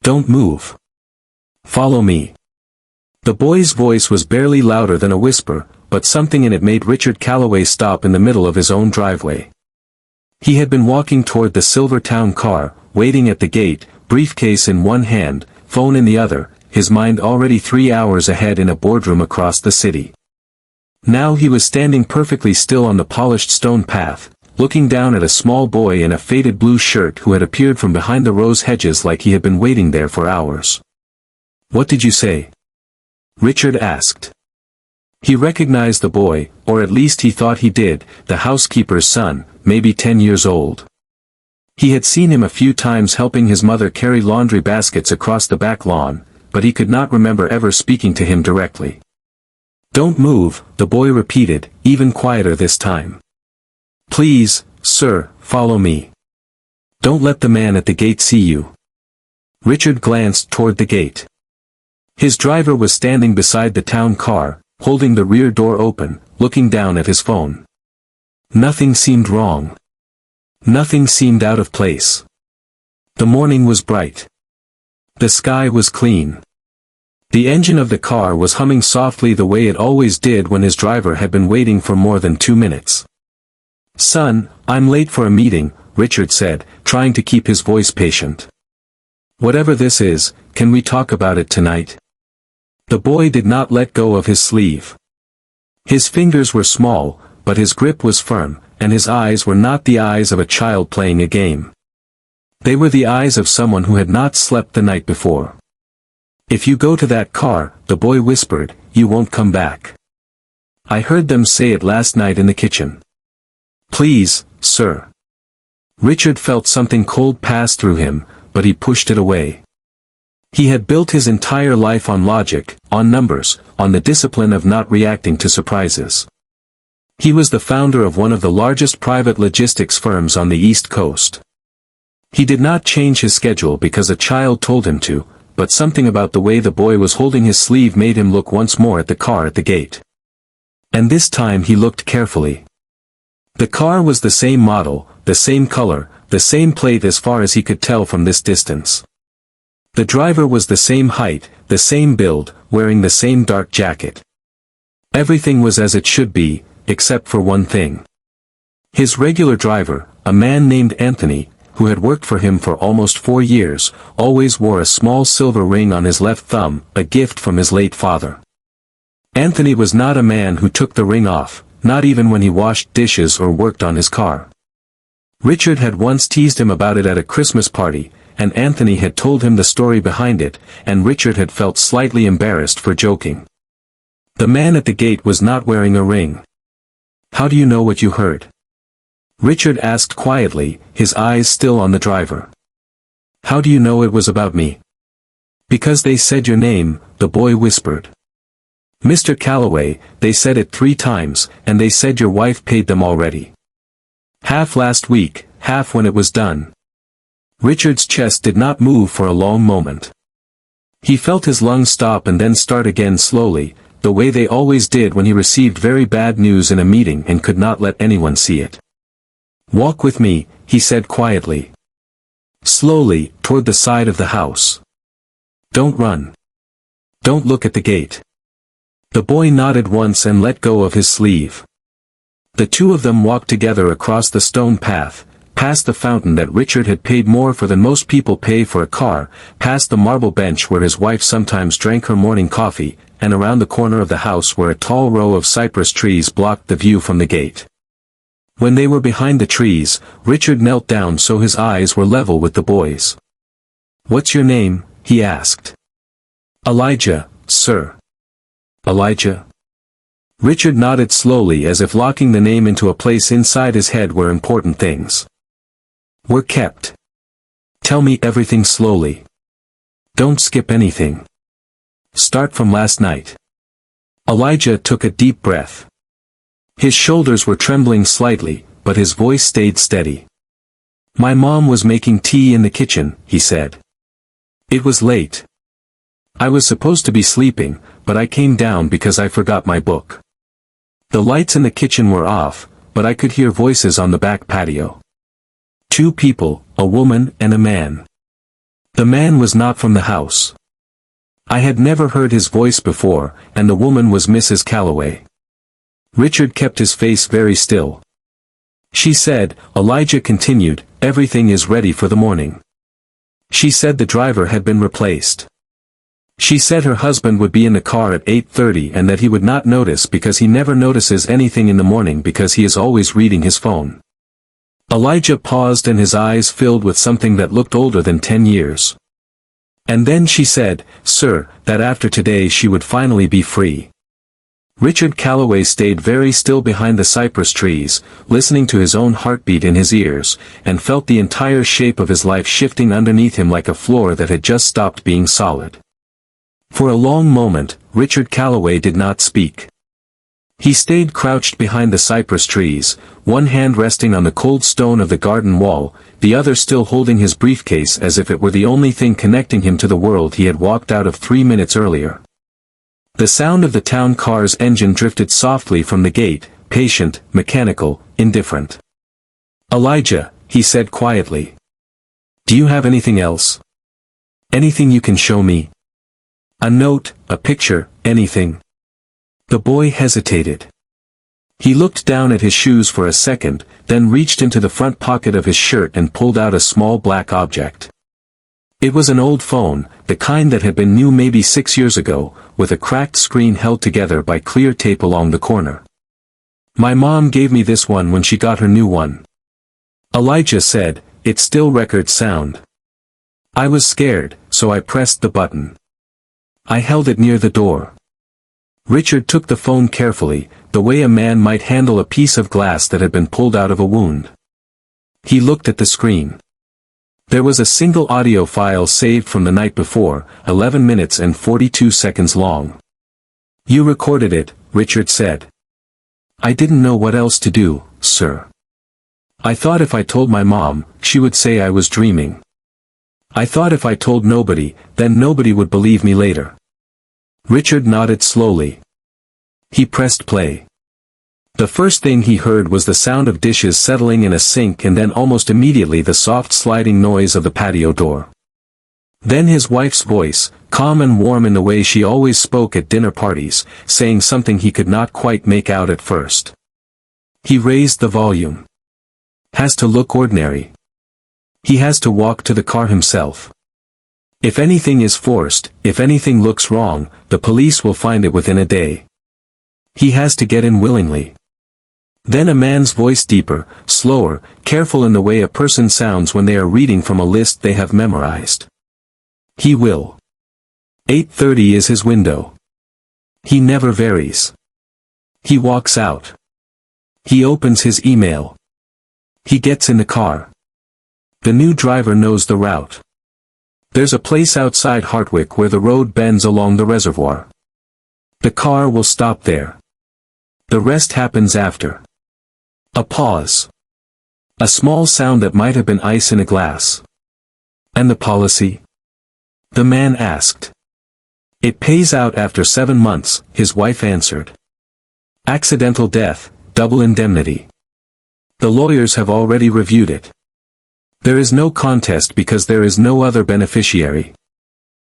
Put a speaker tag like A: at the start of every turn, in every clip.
A: Don't move. Follow me. The boy's voice was barely louder than a whisper, but something in it made Richard Calloway stop in the middle of his own driveway. He had been walking toward the Silvertown car, waiting at the gate, briefcase in one hand, phone in the other, his mind already 3 hours ahead in a boardroom across the city. Now he was standing perfectly still on the polished stone path, looking down at a small boy in a faded blue shirt who had appeared from behind the rose hedges like he had been waiting there for hours. "What did you say?" Richard asked. He recognized the boy, or at least he thought he did, the housekeeper's son, maybe 10 years old. He had seen him a few times helping his mother carry laundry baskets across the back lawn, but he could not remember ever speaking to him directly. "Don't move," the boy repeated, even quieter this time. "Please, sir, follow me. Don't let the man at the gate see you." Richard glanced toward the gate. His driver was standing beside the town car, holding the rear door open, looking down at his phone. Nothing seemed wrong. Nothing seemed out of place. The morning was bright. The sky was clean. The engine of the car was humming softly the way it always did when his driver had been waiting for more than 2 minutes. "Son, I'm late for a meeting," Richard said, trying to keep his voice patient. "Whatever this is, can we talk about it tonight?" The boy did not let go of his sleeve. His fingers were small, but his grip was firm, and his eyes were not the eyes of a child playing a game. They were the eyes of someone who had not slept the night before. "If you go to that car," the boy whispered, "you won't come back. I heard them say it last night in the kitchen." "Please, sir." Richard felt something cold pass through him, but he pushed it away. He had built his entire life on logic, on numbers, on the discipline of not reacting to surprises. He was the founder of one of the largest private logistics firms on the East Coast. He did not change his schedule because a child told him to, but something about the way the boy was holding his sleeve made him look once more at the car at the gate. And this time he looked carefully. The car was the same model, the same color, the same plate as far as he could tell from this distance. The driver was the same height, the same build, wearing the same dark jacket. Everything was as it should be, except for one thing. His regular driver, a man named Anthony, who had worked for him for almost 4 years, always wore a small silver ring on his left thumb, a gift from his late father. Anthony was not a man who took the ring off, not even when he washed dishes or worked on his car. Richard had once teased him about it at a Christmas party, and Anthony had told him the story behind it, and Richard had felt slightly embarrassed for joking. The man at the gate was not wearing a ring. "How do you know what you heard?" Richard asked quietly, his eyes still on the driver. "How do you know it was about me?" "Because they said your name," the boy whispered. "Mr. Calloway, they said it 3 times, and they said your wife paid them already. Half last week, half when it was done." Richard's chest did not move for a long moment. He felt his lungs stop and then start again slowly, the way they always did when he received very bad news in a meeting and could not let anyone see it. "Walk with me," he said quietly. "Slowly, toward the side of the house. Don't run. Don't look at the gate." The boy nodded once and let go of his sleeve. The two of them walked together across the stone path, past the fountain that Richard had paid more for than most people pay for a car, past the marble bench where his wife sometimes drank her morning coffee, and around the corner of the house where a tall row of cypress trees blocked the view from the gate. When they were behind the trees, Richard knelt down so his eyes were level with the boy's. "What's your name?" he asked. "Elijah, sir." "Elijah?" Richard nodded slowly as if locking the name into a place inside his head where important things were kept. "Tell me everything slowly. Don't skip anything. Start from last night." Elijah took a deep breath. His shoulders were trembling slightly, but his voice stayed steady. "My mom was making tea in the kitchen," he said. "It was late. I was supposed to be sleeping, but I came down because I forgot my book. The lights in the kitchen were off, but I could hear voices on the back patio. 2 people, a woman and a man. The man was not from the house. I had never heard his voice before, and the woman was Mrs. Calloway. Richard kept his face very still. She said, Elijah continued, everything is ready for the morning. She said the driver had been replaced. She said her husband would be in the car at 8:30 and that he would not notice because he never notices anything in the morning because he is always reading his phone. Elijah paused and his eyes filled with something that looked older than 10 years. And then she said, Sir, that after today she would finally be free. Richard Calloway stayed very still behind the cypress trees, listening to his own heartbeat in his ears, and felt the entire shape of his life shifting underneath him like a floor that had just stopped being solid. For a long moment, Richard Calloway did not speak. He stayed crouched behind the cypress trees, one hand resting on the cold stone of the garden wall, the other still holding his briefcase as if it were the only thing connecting him to the world he had walked out of 3 minutes earlier. The sound of the town car's engine drifted softly from the gate, patient, mechanical, indifferent. Elijah, he said quietly. Do you have anything else? Anything you can show me? A note, a picture, anything? The boy hesitated. He looked down at his shoes for a second, then reached into the front pocket of his shirt and pulled out a small black object. It was an old phone, the kind that had been new maybe 6 years ago, with a cracked screen held together by clear tape along the corner. My mom gave me this one when she got her new one. Elijah said, it still records sound. I was scared, so I pressed the button. I held it near the door. Richard took the phone carefully, the way a man might handle a piece of glass that had been pulled out of a wound. He looked at the screen. There was a single audio file saved from the night before, 11 minutes and 42 seconds long. You recorded it, Richard said. I didn't know what else to do, sir. I thought if I told my mom, she would say I was dreaming. I thought if I told nobody, then nobody would believe me later. Richard nodded slowly. He pressed play. The first thing he heard was the sound of dishes settling in a sink and then almost immediately the soft sliding noise of the patio door. Then his wife's voice, calm and warm in the way she always spoke at dinner parties, saying something he could not quite make out at first. He raised the volume. Has to look ordinary. He has to walk to the car himself. If anything is forced, if anything looks wrong, the police will find it within a day. He has to get in willingly. Then a man's voice, deeper, slower, careful in the way a person sounds when they are reading from a list they have memorized. He will. 8:30 is his window. He never varies. He walks out. He opens his email. He gets in the car. The new driver knows the route. There's a place outside Hartwick where the road bends along the reservoir. The car will stop there. The rest happens after. A pause. A small sound that might have been ice in a glass. And the policy? The man asked. It pays out after 7 months, his wife answered. Accidental death, double indemnity. The lawyers have already reviewed it. There is no contest because there is no other beneficiary.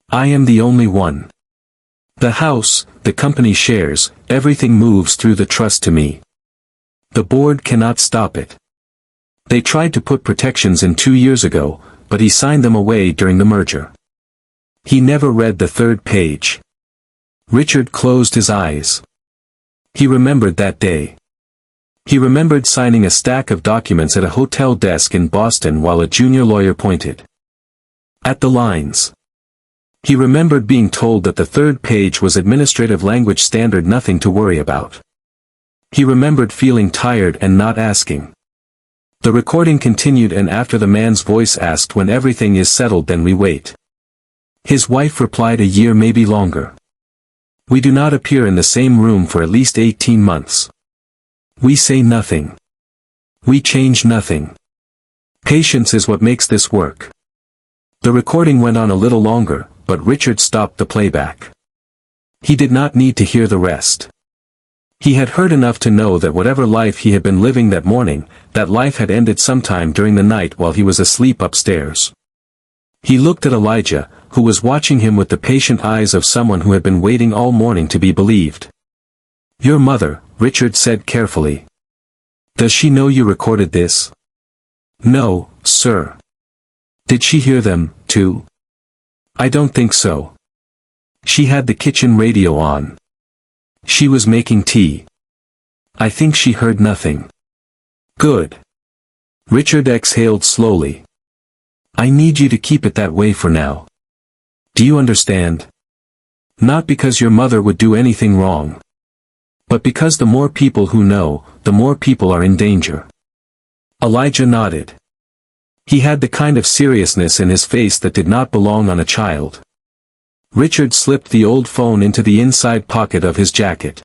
A: I am the only one. The house, the company shares, everything moves through the trust to me. The board cannot stop it. They tried to put protections in 2 years ago, but he signed them away during the merger. He never read the 3rd page. Richard closed his eyes. He remembered that day. He remembered signing a stack of documents at a hotel desk in Boston while a junior lawyer pointed at the lines. He remembered being told that the 3rd page was administrative language standard, nothing to worry about. He remembered feeling tired and not asking. The recording continued, and after the man's voice asked, when everything is settled then we wait. His wife replied, a year, maybe longer. We do not appear in the same room for at least 18 months. We say nothing. We change nothing. Patience is what makes this work. The recording went on a little longer, but Richard stopped the playback. He did not need to hear the rest. He had heard enough to know that whatever life he had been living that morning, that life had ended sometime during the night while he was asleep upstairs. He looked at Elijah, who was watching him with the patient eyes of someone who had been waiting all morning to be believed. "Your mother," Richard said carefully. "Does she know you recorded this?" "No, sir." "Did she hear them, too?" "I don't think so. She had the kitchen radio on. She was making tea. I think she heard nothing." "Good." Richard exhaled slowly. "I need you to keep it that way for now. Do you understand? Not because your mother would do anything wrong. But because the more people who know, the more people are in danger." Elijah nodded. He had the kind of seriousness in his face that did not belong on a child. Richard slipped the old phone into the inside pocket of his jacket.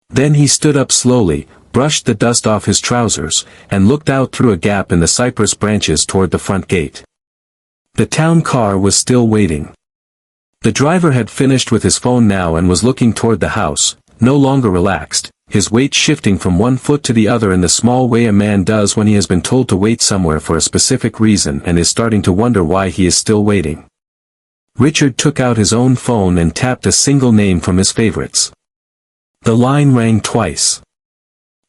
A: Then he stood up slowly, brushed the dust off his trousers, and looked out through a gap in the cypress branches toward the front gate. The town car was still waiting. The driver had finished with his phone now and was looking toward the house, no longer relaxed, his weight shifting from one foot to the other in the small way a man does when he has been told to wait somewhere for a specific reason and is starting to wonder why he is still waiting. Richard took out his own phone and tapped a single name from his favorites. The line rang twice.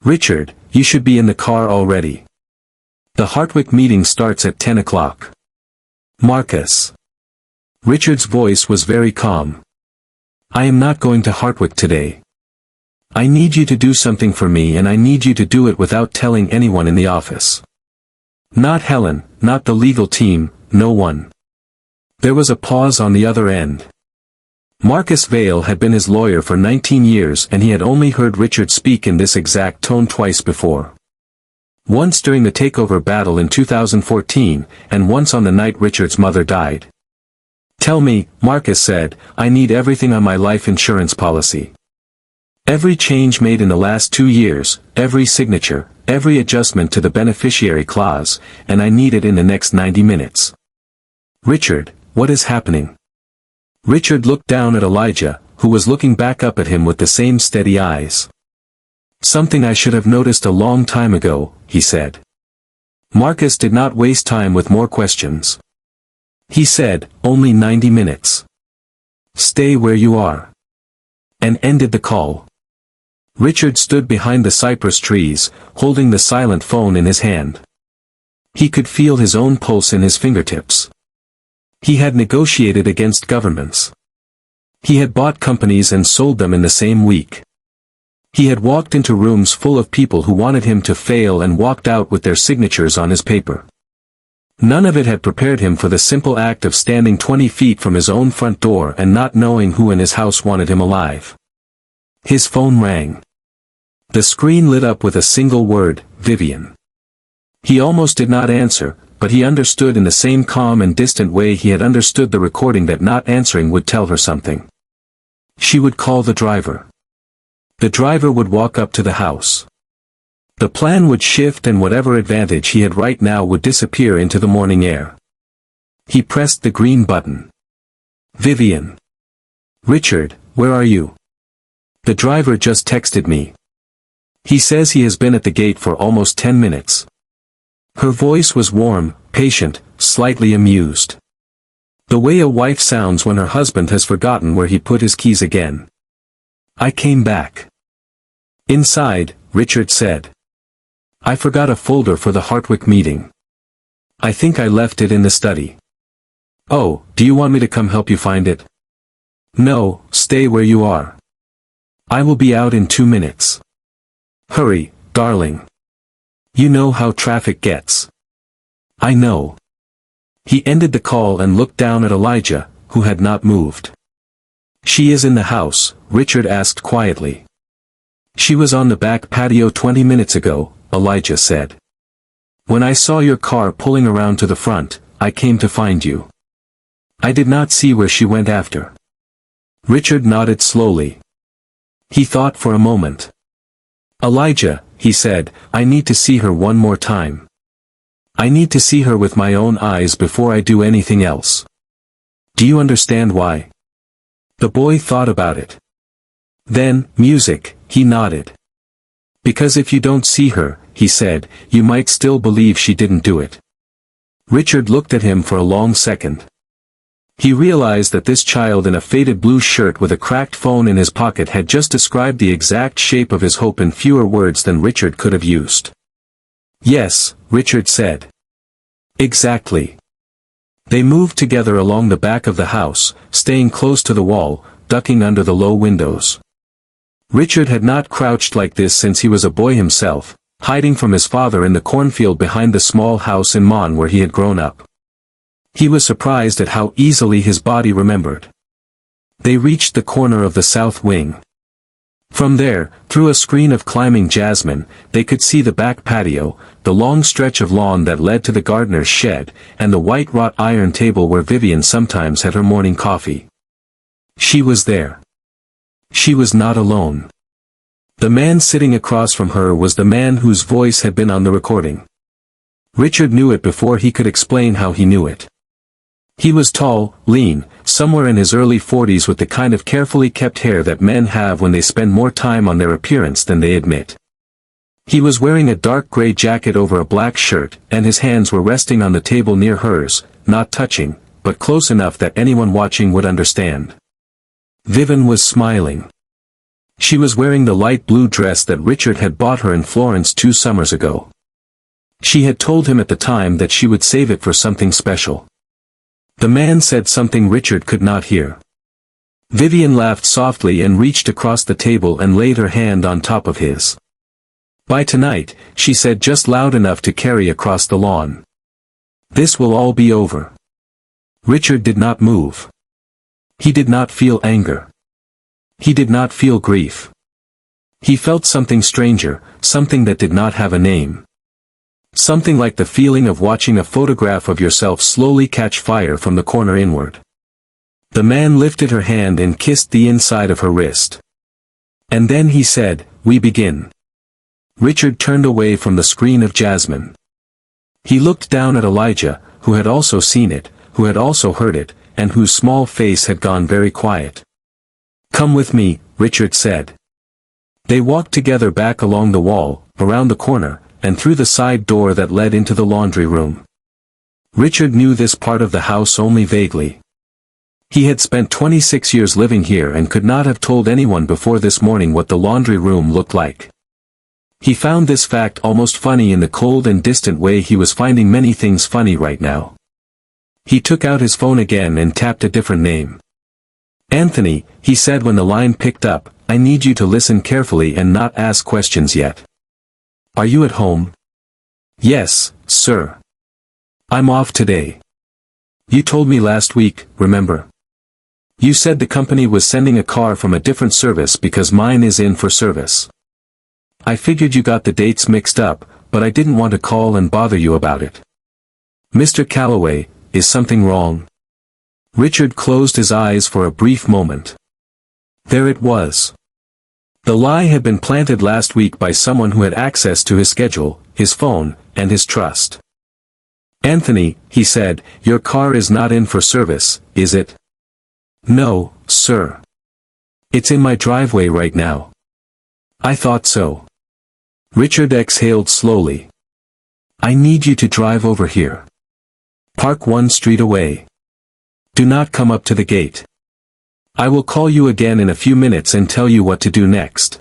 A: "Richard, you should be in the car already. The Hartwick meeting starts at 10 o'clock. Marcus." Richard's voice was very calm. "I am not going to Hartwick today. I need you to do something for me and I need you to do it without telling anyone in the office. Not Helen, not the legal team, no one." There was a pause on the other end. Marcus Vale had been his lawyer for 19 years and he had only heard Richard speak in this exact tone twice before. Once during the takeover battle in 2014, and once on the night Richard's mother died. "Tell me," Marcus said, "I need everything on my life insurance policy. Every change made in the last 2 years, every signature, every adjustment to the beneficiary clause, and I need it in the next 90 minutes. "Richard, what is happening?" Richard looked down at Elijah, who was looking back up at him with the same steady eyes. "Something I should have noticed a long time ago," he said. Marcus did not waste time with more questions. He said, "Only 90 minutes. Stay where you are." And ended the call. Richard stood behind the cypress trees, holding the silent phone in his hand. He could feel his own pulse in his fingertips. He had negotiated against governments. He had bought companies and sold them in the same week. He had walked into rooms full of people who wanted him to fail and walked out with their signatures on his paper. None of it had prepared him for the simple act of standing 20 feet from his own front door and not knowing who in his house wanted him alive. His phone rang. The screen lit up with a single word, "Vivian." He almost did not answer, but he understood in the same calm and distant way he had understood the recording that not answering would tell her something. She would call the driver. The driver would walk up to the house. The plan would shift and whatever advantage he had right now would disappear into the morning air. He pressed the green button. "Vivian." "Richard, where are you?" "The driver just texted me. He says he has been at the gate for almost 10 minutes. Her voice was warm, patient, slightly amused. The way a wife sounds when her husband has forgotten where he put his keys again. "I came back." "Inside," Richard said. "I forgot a folder for the Hartwick meeting. I think I left it in the study." "Oh, do you want me to come help you find it?" "No, stay where you are. I will be out in 2 minutes. Hurry, darling. You know how traffic gets." "I know." He ended the call and looked down at Elijah, who had not moved. "She is in the house," Richard asked quietly. "She was on the back patio 20 minutes ago," Elijah said. "When I saw your car pulling around to the front, I came to find you. I did not see where she went after." Richard nodded slowly. He thought for a moment. "Elijah," he said, "I need to see her one more time. I need to see her with my own eyes before I do anything else. Do you understand why?" The boy thought about it. Then, music, he nodded. "Because if you don't see her," he said, "you might still believe she didn't do it. Richard looked at him for a long second. He realized that this child in a faded blue shirt with a cracked phone in his pocket had just described the exact shape of his hope in fewer words than Richard could have used. "Yes," Richard said. "Exactly." They moved together along the back of the house, staying close to the wall, ducking under the low windows. Richard had not crouched like this since he was a boy himself, hiding from his father in the cornfield behind the small house in Mon where he had grown up. He was surprised at how easily his body remembered. They reached the corner of the south wing. From there, through a screen of climbing jasmine, they could see the back patio, the long stretch of lawn that led to the gardener's shed, and the white wrought iron table where Vivian sometimes had her morning coffee. She was there. She was not alone. The man sitting across from her was the man whose voice had been on the recording. Richard knew it before he could explain how he knew it. He was tall, lean, somewhere in his early 40s with the kind of carefully kept hair that men have when they spend more time on their appearance than they admit. He was wearing a dark gray jacket over a black shirt, and his hands were resting on the table near hers, not touching, but close enough that anyone watching would understand. Vivian was smiling. She was wearing the light blue dress that Richard had bought her in Florence 2 summers ago. She had told him at the time that she would save it for something special. The man said something Richard could not hear. Vivian laughed softly and reached across the table and laid her hand on top of his. "By tonight," she said just loud enough to carry across the lawn. "This will all be over." Richard did not move. He did not feel anger. He did not feel grief. He felt something stranger, something that did not have a name. Something like the feeling of watching a photograph of yourself slowly catch fire from the corner inward. The man lifted her hand and kissed the inside of her wrist. And then he said, "We begin." Richard turned away from the screen of jasmine. He looked down at Elijah, who had also seen it, who had also heard it, and whose small face had gone very quiet. "Come with me," Richard said. They walked together back along the wall, around the corner, and through the side door that led into the laundry room. Richard knew this part of the house only vaguely. He had spent 26 years living here and could not have told anyone before this morning what the laundry room looked like. He found this fact almost funny in the cold and distant way he was finding many things funny right now. He took out his phone again and tapped a different name. "Anthony," he said when the line picked up, "I need you to listen carefully and not ask questions yet. Are you at home?" "Yes, sir. I'm off today. You told me last week, remember? You said the company was sending a car from a different service because mine is in for service. I figured you got the dates mixed up, but I didn't want to call and bother you about it. Mr. Calloway, is something wrong?" Richard closed his eyes for a brief moment. There it was. The lie had been planted last week by someone who had access to his schedule, his phone, and his trust. "Anthony," he said, "your car is not in for service, is it?" "No, sir. It's in my driveway right now." "I thought so." Richard exhaled slowly. "I need you to drive over here. Park 1 street away. Do not come up to the gate. I will call you again in a few minutes and tell you what to do next."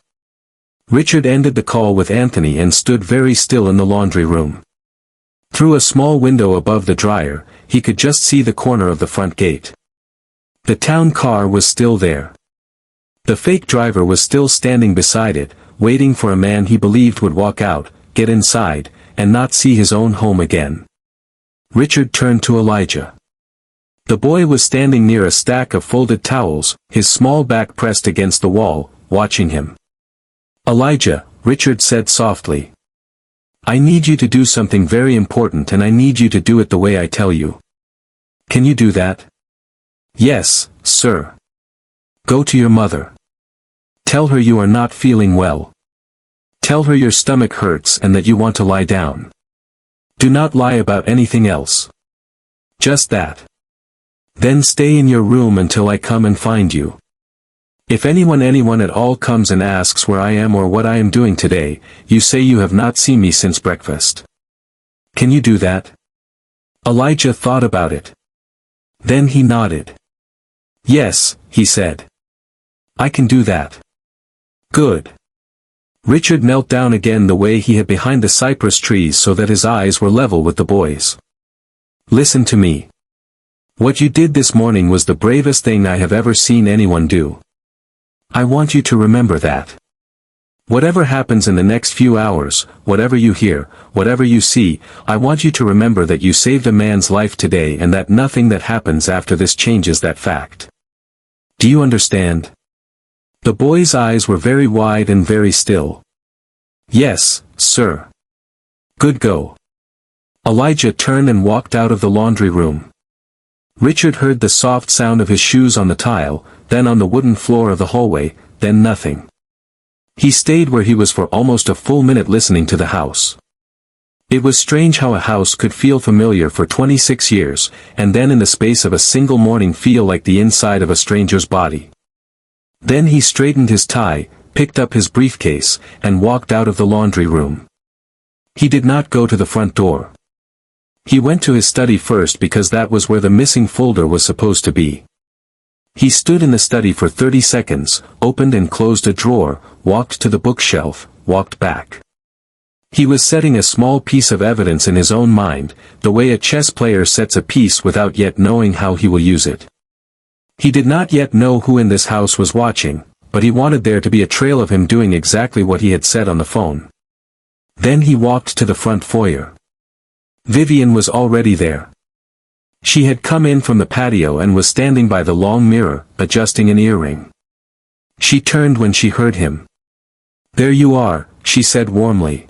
A: Richard ended the call with Anthony and stood very still in the laundry room. Through a small window above the dryer, he could just see the corner of the front gate. The town car was still there. The fake driver was still standing beside it, waiting for a man he believed would walk out, get inside, and not see his own home again. Richard turned to Elijah. The boy was standing near a stack of folded towels, his small back pressed against the wall, watching him. "Elijah," Richard said softly. "I need you to do something very important and I need you to do it the way I tell you. Can you do that?" "Yes, sir." "Go to your mother. Tell her you are not feeling well. Tell her your stomach hurts and that you want to lie down. Do not lie about anything else. Just that. Then stay in your room until I come and find you. If anyone at all comes and asks where I am or what I am doing today, you say you have not seen me since breakfast. Can you do that?" Elijah thought about it. Then he nodded. Yes, he said. I can do that. Good. Richard knelt down again the way he had behind the cypress trees so that his eyes were level with the boy's. Listen to me. What you did this morning was the bravest thing I have ever seen anyone do. I want you to remember that. Whatever happens in the next few hours, whatever you hear, whatever you see, I want you to remember that you saved a man's life today and that nothing that happens after this changes that fact. Do you understand? The boy's eyes were very wide and very still. Yes, sir. Good, go. Elijah turned and walked out of the laundry room. Richard heard the soft sound of his shoes on the tile, then on the wooden floor of the hallway, then nothing. He stayed where he was for almost a full minute listening to the house. It was strange how a house could feel familiar for 26 years, and then in the space of a single morning feel like the inside of a stranger's body. Then he straightened his tie, picked up his briefcase, and walked out of the laundry room. He did not go to the front door. He went to his study first because that was where the missing folder was supposed to be. He stood in the study for 30 seconds, opened and closed a drawer, walked to the bookshelf, walked back. He was setting a small piece of evidence in his own mind, the way a chess player sets a piece without yet knowing how he will use it. He did not yet know who in this house was watching, but he wanted there to be a trail of him doing exactly what he had said on the phone. Then he walked to the front foyer. Vivian was already there. She had come in from the patio and was standing by the long mirror, adjusting an earring. She turned when she heard him. There you are, she said warmly.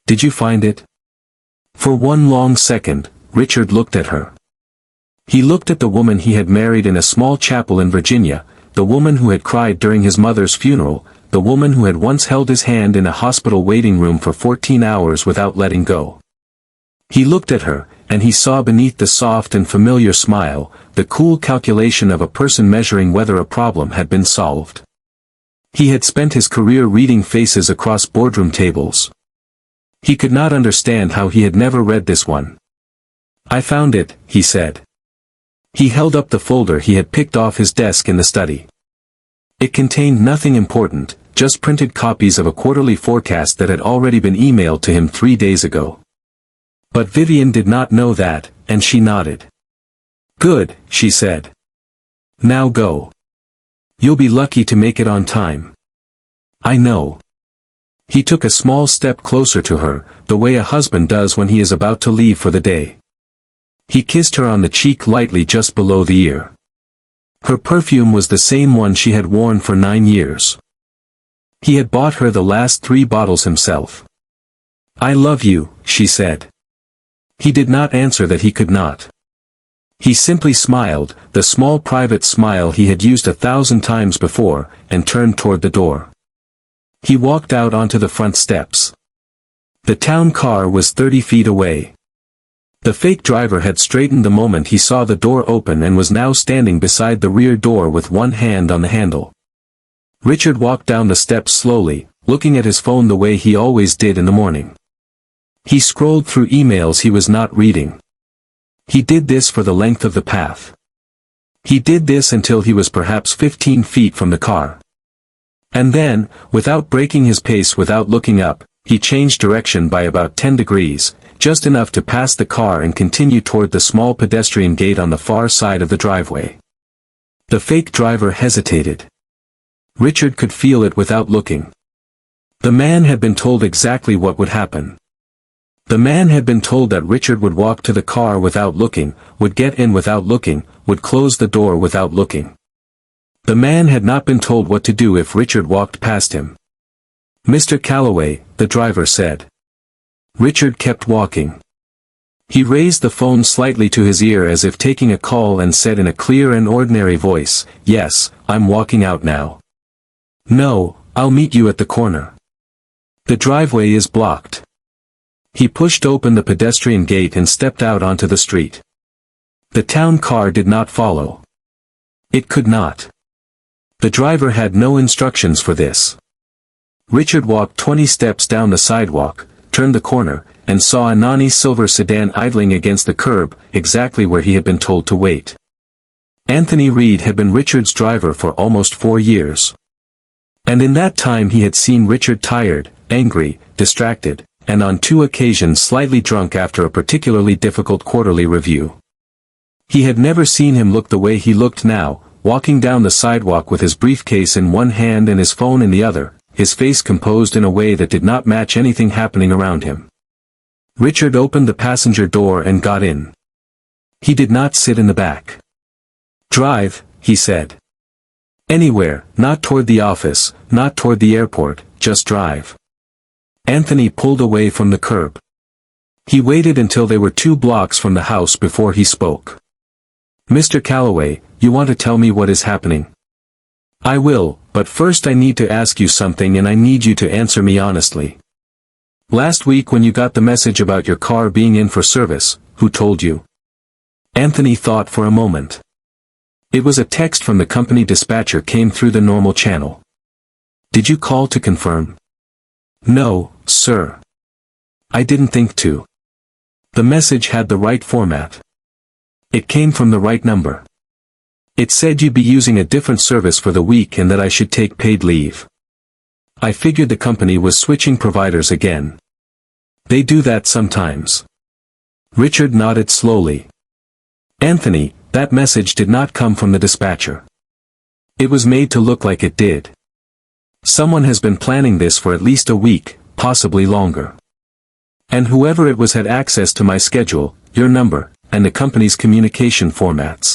A: Did you find it? For one long second, Richard looked at her. He looked at the woman he had married in a small chapel in Virginia, the woman who had cried during his mother's funeral, the woman who had once held his hand in a hospital waiting room for 14 hours without letting go. He looked at her, and he saw beneath the soft and familiar smile, the cool calculation of a person measuring whether a problem had been solved. He had spent his career reading faces across boardroom tables. He could not understand how he had never read this one. I found it, he said. He held up the folder he had picked off his desk in the study. It contained nothing important, just printed copies of a quarterly forecast that had already been emailed to him 3 days ago. But Vivian did not know that, and she nodded. Good, she said. Now go. You'll be lucky to make it on time. I know. He took a small step closer to her, the way a husband does when he is about to leave for the day. He kissed her on the cheek lightly just below the ear. Her perfume was the same one she had worn for 9 years. He had bought her the last 3 bottles himself. I love you, she said. He did not answer that he could not. He simply smiled, the small private smile he had used 1,000 times before, and turned toward the door. He walked out onto the front steps. The town car was 30 feet away. The fake driver had straightened the moment he saw the door open and was now standing beside the rear door with one hand on the handle. Richard walked down the steps slowly, looking at his phone the way he always did in the morning. He scrolled through emails he was not reading. He did this for the length of the path. He did this until he was perhaps 15 feet from the car. And then, without breaking his pace, without looking up, he changed direction by about 10 degrees, just enough to pass the car and continue toward the small pedestrian gate on the far side of the driveway. The fake driver hesitated. Richard could feel it without looking. The man had been told exactly what would happen. The man had been told that Richard would walk to the car without looking, would get in without looking, would close the door without looking. The man had not been told what to do if Richard walked past him. Mr. Calloway, the driver said. Richard kept walking. He raised the phone slightly to his ear as if taking a call and said in a clear and ordinary voice, Yes, I'm walking out now. No, I'll meet you at the corner. The driveway is blocked. He pushed open the pedestrian gate and stepped out onto the street. The town car did not follow. It could not. The driver had no instructions for this. Richard walked 20 steps down the sidewalk, turned the corner, and saw a Nani silver sedan idling against the curb, exactly where he had been told to wait. Anthony Reed had been Richard's driver for almost 4 years. And in that time he had seen Richard tired, angry, distracted, and on 2 occasions slightly drunk after a particularly difficult quarterly review. He had never seen him look the way he looked now, walking down the sidewalk with his briefcase in one hand and his phone in the other, his face composed in a way that did not match anything happening around him. Richard opened the passenger door and got in. He did not sit in the back. "Drive," he said. "Anywhere, not toward the office, not toward the airport, just drive." Anthony pulled away from the curb. He waited until they were 2 blocks from the house before he spoke. "Mr. Calloway, you want to tell me what is happening?" "I will, but first I need to ask you something and I need you to answer me honestly. Last week when you got the message about your car being in for service, who told you?" Anthony thought for a moment. "It was a text from the company dispatcher came through the normal channel." "Did you call to confirm?" "No, sir. I didn't think to. The message had the right format. It came from the right number. It said you'd be using a different service for the week and that I should take paid leave. I figured the company was switching providers again. They do that sometimes." Richard nodded slowly. "Anthony, that message did not come from the dispatcher. It was made to look like it did. Someone has been planning this for at least a week, possibly longer. And whoever it was had access to my schedule, your number, and the company's communication formats."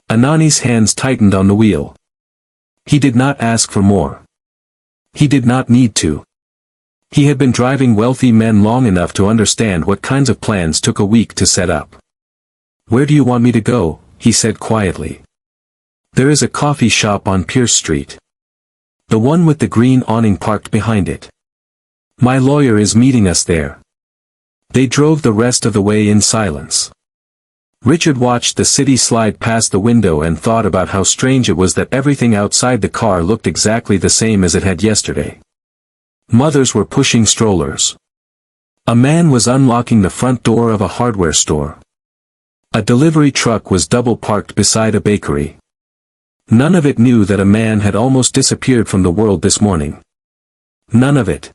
A: Anani's hands tightened on the wheel. He did not ask for more. He did not need to. He had been driving wealthy men long enough to understand what kinds of plans took a week to set up. "Where do you want me to go?" he said quietly. "There is a coffee shop on Pierce Street. The one with the green awning parked behind it. My lawyer is meeting us there." They drove the rest of the way in silence. Richard watched the city slide past the window and thought about how strange it was that everything outside the car looked exactly the same as it had yesterday. Mothers were pushing strollers. A man was unlocking the front door of a hardware store. A delivery truck was double parked beside a bakery. None of it knew that a man had almost disappeared from the world this morning. None of it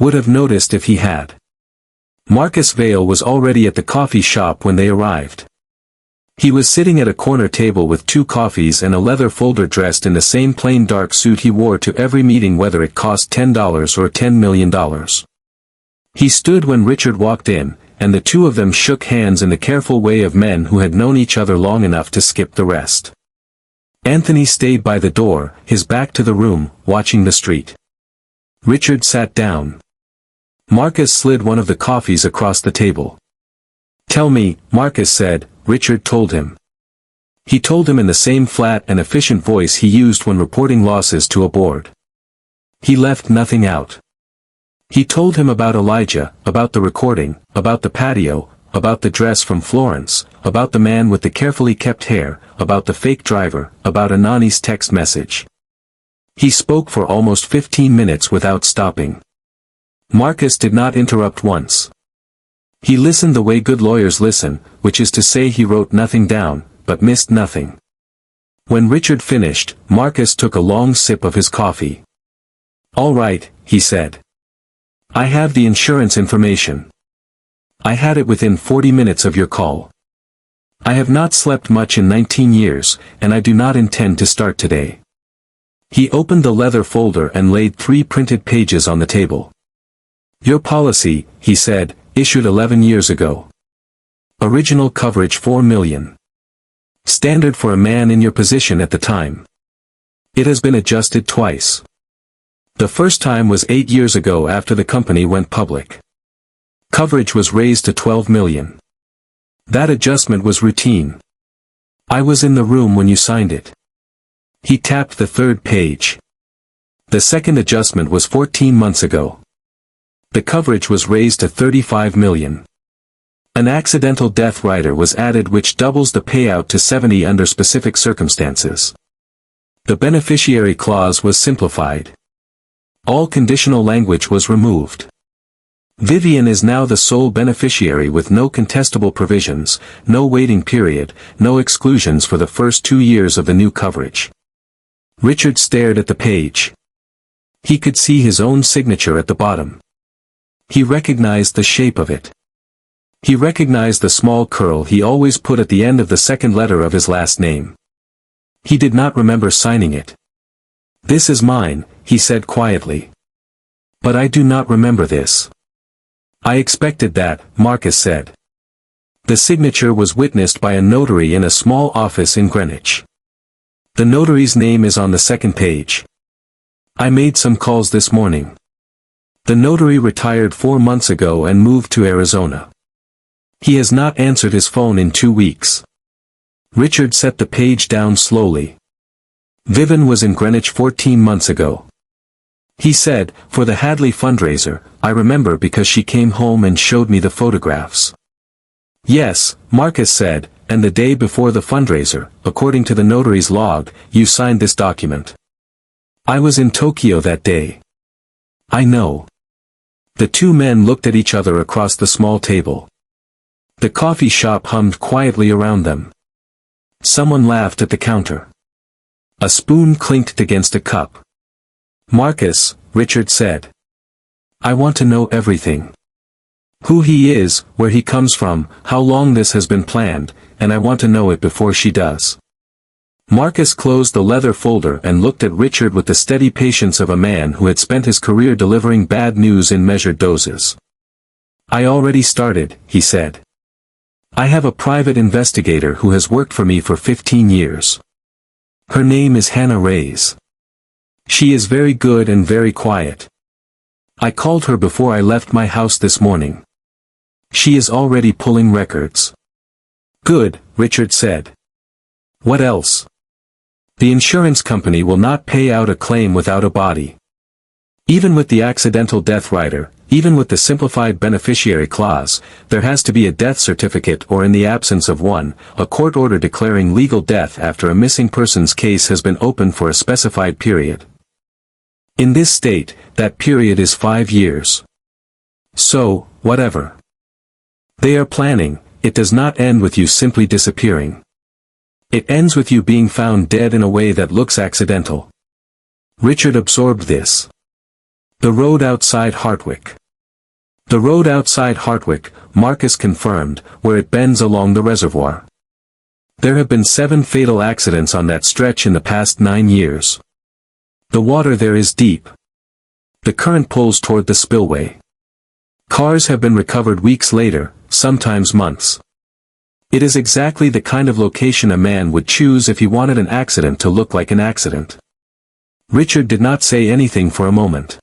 A: would have noticed if he had. Marcus Vale was already at the coffee shop when they arrived. He was sitting at a corner table with 2 coffees and a leather folder dressed in the same plain dark suit he wore to every meeting whether it cost $10 or $10 million. He stood when Richard walked in, and the 2 of them shook hands in the careful way of men who had known each other long enough to skip the rest. Anthony stayed by the door, his back to the room, watching the street. Richard sat down. Marcus slid one of the coffees across the table. "Tell me," Marcus said. Richard told him. He told him in the same flat and efficient voice he used when reporting losses to a board. He left nothing out. He told him about Elijah, about the recording, about the patio, about the dress from Florence, about the man with the carefully kept hair, about the fake driver, about Anani's text message. He spoke for almost 15 minutes without stopping. Marcus did not interrupt once. He listened the way good lawyers listen, which is to say he wrote nothing down, but missed nothing. When Richard finished, Marcus took a long sip of his coffee. "All right," he said. "I have the insurance information. I had it within 40 minutes of your call. I have not slept much in 19 years, and I do not intend to start today." He opened the leather folder and laid 3 printed pages on the table. "Your policy," he said, "issued 11 years ago. Original coverage $4 million. Standard for a man in your position at the time. It has been adjusted twice. The first time was 8 years ago after the company went public. Coverage was raised to $12 million. That adjustment was routine. I was in the room when you signed it." He tapped the 3rd page. "The second adjustment was 14 months ago. The coverage was raised to $35 million. An accidental death rider was added which doubles the payout to 70 under specific circumstances. The beneficiary clause was simplified. All conditional language was removed. Vivian is now the sole beneficiary with no contestable provisions, no waiting period, no exclusions for the first 2 years of the new coverage. Richard stared at the page. He could see his own signature at the bottom. He recognized the shape of it. He recognized the small curl he always put at the end of the second letter of his last name. He did not remember signing it. "This is mine," he said quietly. "But I do not remember this." "I expected that," Marcus said. The signature was witnessed by a notary in a small office in Greenwich. The notary's name is on the second page. "I made some calls this morning. The notary retired 4 months ago and moved to Arizona. He has not answered his phone in 2 weeks." Richard set the page down slowly. "Vivian was in Greenwich 14 months ago." He said, "For the Hadley fundraiser, I remember because she came home and showed me the photographs." "Yes," Marcus said, "and the day before the fundraiser, according to the notary's log, you signed this document." "I was in Tokyo that day." "I know." The two men looked at each other across the small table. The coffee shop hummed quietly around them. Someone laughed at the counter. A spoon clinked against a cup. "Marcus," Richard said. "I want to know everything. Who he is, where he comes from, how long this has been planned, and I want to know it before she does." Marcus closed the leather folder and looked at Richard with the steady patience of a man who had spent his career delivering bad news in measured doses. "I already started," he said. "I have a private investigator who has worked for me for 15 years. Her name is Hannah Reyes. She is very good and very quiet. I called her before I left my house this morning. She is already pulling records." "Good," Richard said. "What else?" "The insurance company will not pay out a claim without a body. Even with the accidental death rider, even with the simplified beneficiary clause, there has to be a death certificate or in the absence of one, a court order declaring legal death after a missing persons case has been open for a specified period. In this state, that period is 5 years. So, whatever they are planning, it does not end with you simply disappearing. It ends with you being found dead in a way that looks accidental." Richard absorbed this. "The road outside Hartwick." "The road outside Hartwick," Marcus confirmed, "where it bends along the reservoir. There have been 7 fatal accidents on that stretch in the past 9 years. The water there is deep. The current pulls toward the spillway. Cars have been recovered weeks later, sometimes months. It is exactly the kind of location a man would choose if he wanted an accident to look like an accident." Richard did not say anything for a moment.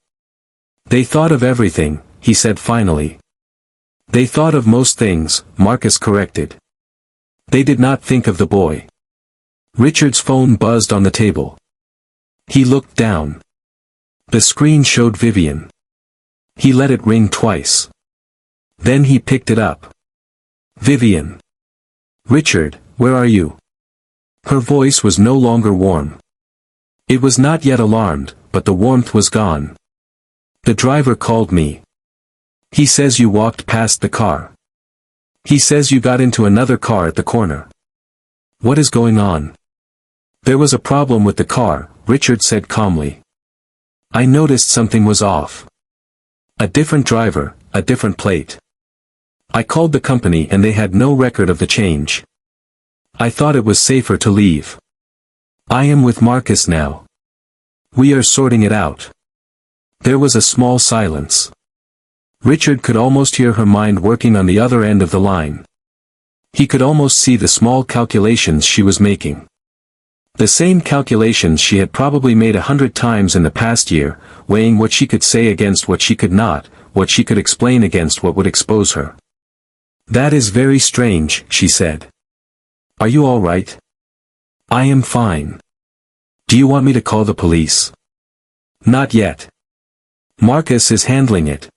A: "They thought of everything," he said finally. "They thought of most things," Marcus corrected. "They did not think of the boy." Richard's phone buzzed on the table. He looked down. The screen showed Vivian. He let it ring twice. Then he picked it up. "Vivian." "Richard, where are you?" Her voice was no longer warm. It was not yet alarmed, but the warmth was gone. "The driver called me. He says you walked past the car. He says you got into another car at the corner." "What is going on?" "There was a problem with the car," Richard said calmly. "I noticed something was off. A different driver, a different plate. I called the company and they had no record of the change. I thought it was safer to leave. I am with Marcus now. We are sorting it out." There was a small silence. Richard could almost hear her mind working on the other end of the line. He could almost see the small calculations she was making. The same calculations she had probably made 100 times in the past year, weighing what she could say against what she could not, what she could explain against what would expose her. "That is very strange," she said. "Are you all right?" "I am fine. Do you want me to call the police?" "Not yet. Marcus is handling it.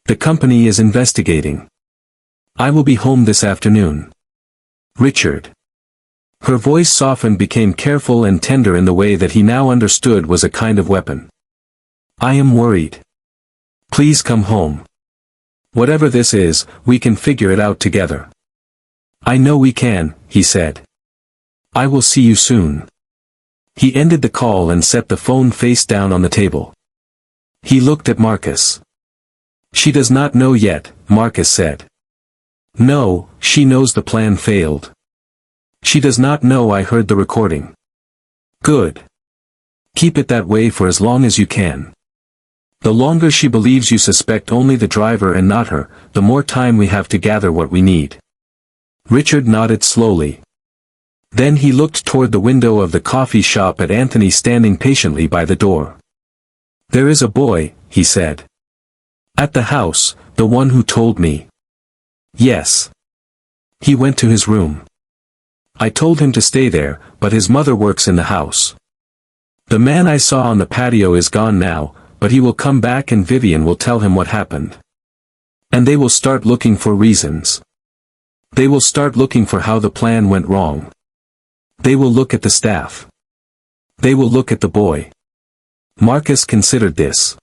A: The company is investigating. I will be home this afternoon." "Richard." Her voice softened, became careful and tender in the way that he now understood was a kind of weapon. "I am worried. Please come home. Whatever this is, we can figure it out together. I know we can, he said. I will see you soon. He ended the call and set the phone face down on the table. He looked at Marcus. She does not know yet, Marcus said. No, she knows the plan failed. She does not know I heard the recording. Good. Keep it that way for as long as you can. The longer she believes you suspect only the driver and not her, the more time we have to gather what we need. Richard nodded slowly. Then he looked toward the window of the coffee shop at Anthony standing patiently by the door. There is a boy, he said. At the house, the one who told me. Yes. He went to his room. I told him to stay there, but his mother works in the house. The man I saw on the patio is gone now, but he will come back and Vivian will tell him what happened. And they will start looking for reasons. They will start looking for how the plan went wrong. They will look at the staff. They will look at the boy. Marcus considered this.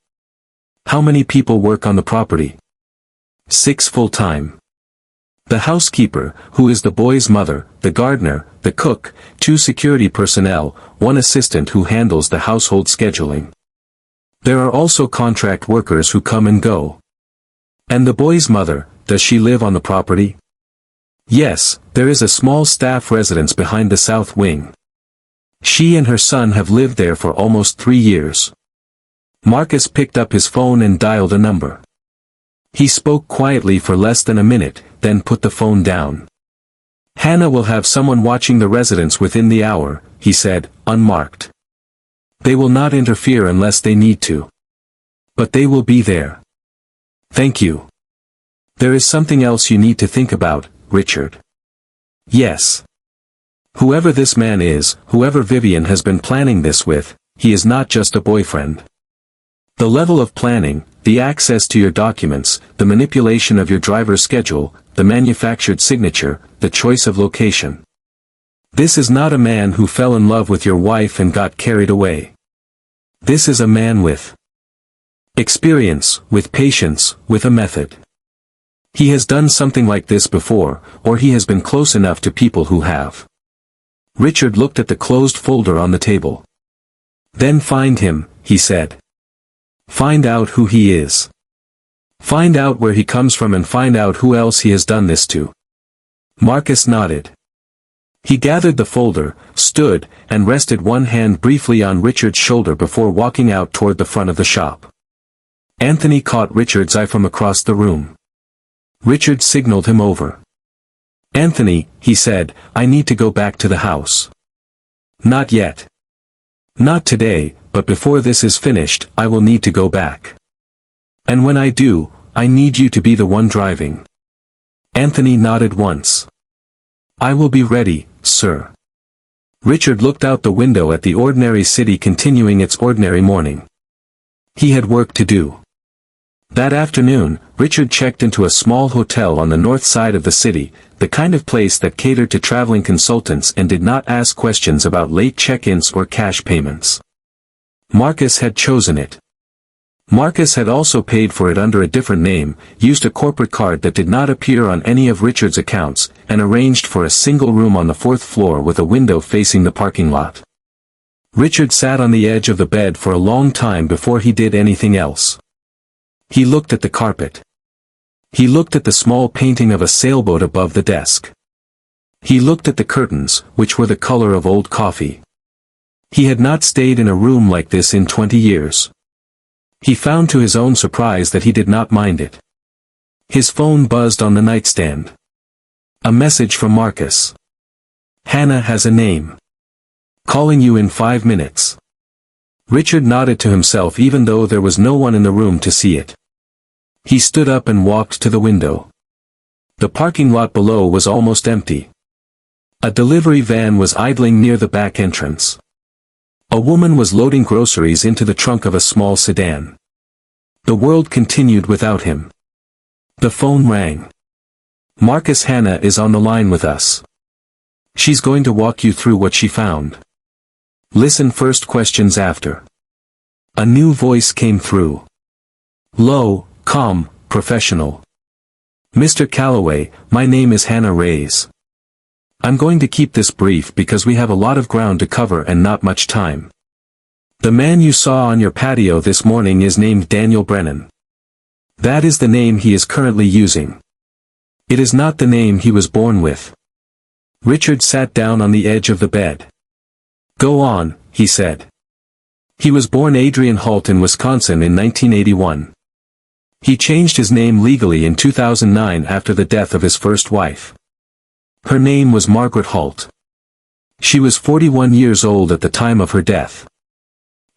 A: How many people work on the property? 6 full-time. The housekeeper, who is the boy's mother, the gardener, the cook, 2 security personnel, 1 assistant who handles the household scheduling. There are also contract workers who come and go. And the boy's mother, does she live on the property? Yes, there is a small staff residence behind the south wing. She and her son have lived there for almost 3 years. Marcus picked up his phone and dialed a number. He spoke quietly for less than a minute, then put the phone down. Hannah will have someone watching the residence within the hour, he said, unmarked. They will not interfere unless they need to. But they will be there. Thank you. There is something else you need to think about, Richard. Yes. Whoever this man is, whoever Vivian has been planning this with, he is not just a boyfriend. The level of planning, the access to your documents, the manipulation of your driver's schedule, the manufactured signature, the choice of location. This is not a man who fell in love with your wife and got carried away. This is a man with experience, with patience, with a method. He has done something like this before, or he has been close enough to people who have. Richard looked at the closed folder on the table. Then find him, he said. Find out who he is. Find out where he comes from and find out who else he has done this to. Marcus nodded. He gathered the folder, stood, and rested one hand briefly on Richard's shoulder before walking out toward the front of the shop. Anthony caught Richard's eye from across the room. Richard signaled him over. Anthony, he said, I need to go back to the house. Not yet. Not today, but before this is finished, I will need to go back. And when I do, I need you to be the one driving. Anthony nodded once. I will be ready, sir. Richard looked out the window at the ordinary city continuing its ordinary morning. He had work to do. That afternoon, Richard checked into a small hotel on the north side of the city, the kind of place that catered to traveling consultants and did not ask questions about late check-ins or cash payments. Marcus had chosen it. Marcus had also paid for it under a different name, used a corporate card that did not appear on any of Richard's accounts, and arranged for a single room on the 4th floor with a window facing the parking lot. Richard sat on the edge of the bed for a long time before he did anything else. He looked at the carpet. He looked at the small painting of a sailboat above the desk. He looked at the curtains, which were the color of old coffee. He had not stayed in a room like this in 20 years. He found to his own surprise that he did not mind it. His phone buzzed on the nightstand. A message from Marcus. Hannah has a name. Calling you in 5 minutes. Richard nodded to himself even though there was no one in the room to see it. He stood up and walked to the window. The parking lot below was almost empty. A delivery van was idling near the back entrance. A woman was loading groceries into the trunk of a small sedan. The world continued without him. The phone rang. Marcus, Hannah is on the line with us. She's going to walk you through what she found. Listen first, questions after. A new voice came through. Low, calm, professional. Mr. Calloway, my name is Hannah Reyes. I'm going to keep this brief because we have a lot of ground to cover and not much time. The man you saw on your patio this morning is named Daniel Brennan. That is the name he is currently using. It is not the name he was born with. Richard sat down on the edge of the bed. Go on, he said. He was born Adrian Holt in Wisconsin in 1981. He changed his name legally in 2009 after the death of his first wife. Her name was Margaret Holt. She was 41 years old at the time of her death.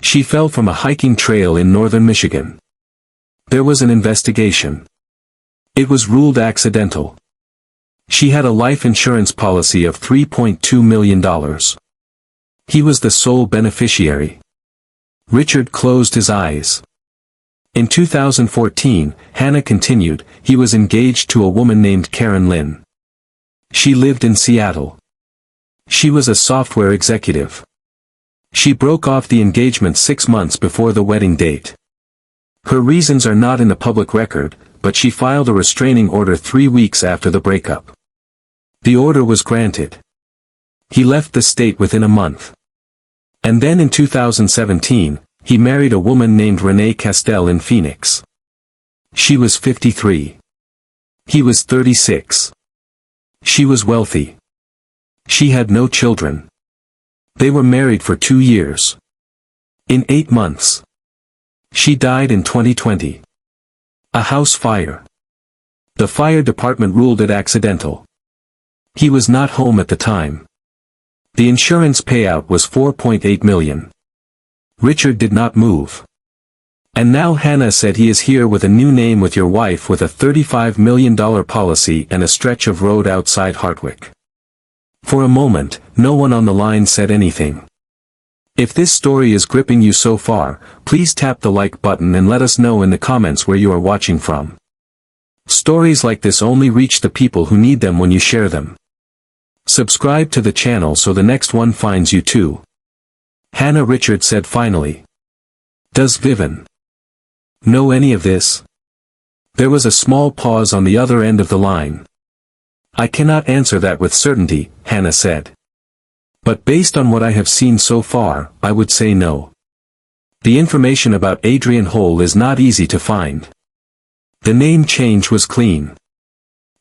A: She fell from a hiking trail in northern Michigan. There was an investigation. It was ruled accidental. She had a life insurance policy of $3.2 million. He was the sole beneficiary. Richard closed his eyes. In 2014, Hannah continued, he was engaged to a woman named Karen Lynn. She lived in Seattle. She was a software executive. She broke off the engagement 6 months before the wedding date. Her reasons are not in the public record, but she filed a restraining order 3 weeks after the breakup. The order was granted. He left the state within a month. And then in 2017, he married a woman named Renee Castell in Phoenix. She was 53. He was 36. She was wealthy. She had no children. They were married for 2 years. In 8 months. She died in 2020. A house fire. The fire department ruled it accidental. He was not home at the time. The insurance payout was $4.8 million. Richard did not move. And now Hannah said he is here with a new name with your wife with a $35 million policy and a stretch of road outside Hartwick. For a moment, no one on the line said anything. If this story is gripping you so far, please tap the like button and let us know in the comments where you are watching from. Stories like this only reach the people who need them when you share them. Subscribe to the channel so the next one finds you too. Hannah, Richard said finally. Does Vivian know any of this? There was a small pause on the other end of the line. I cannot answer that with certainty, Hannah said. But based on what I have seen so far, I would say no. The information about Adrian Hole is not easy to find. The name change was clean.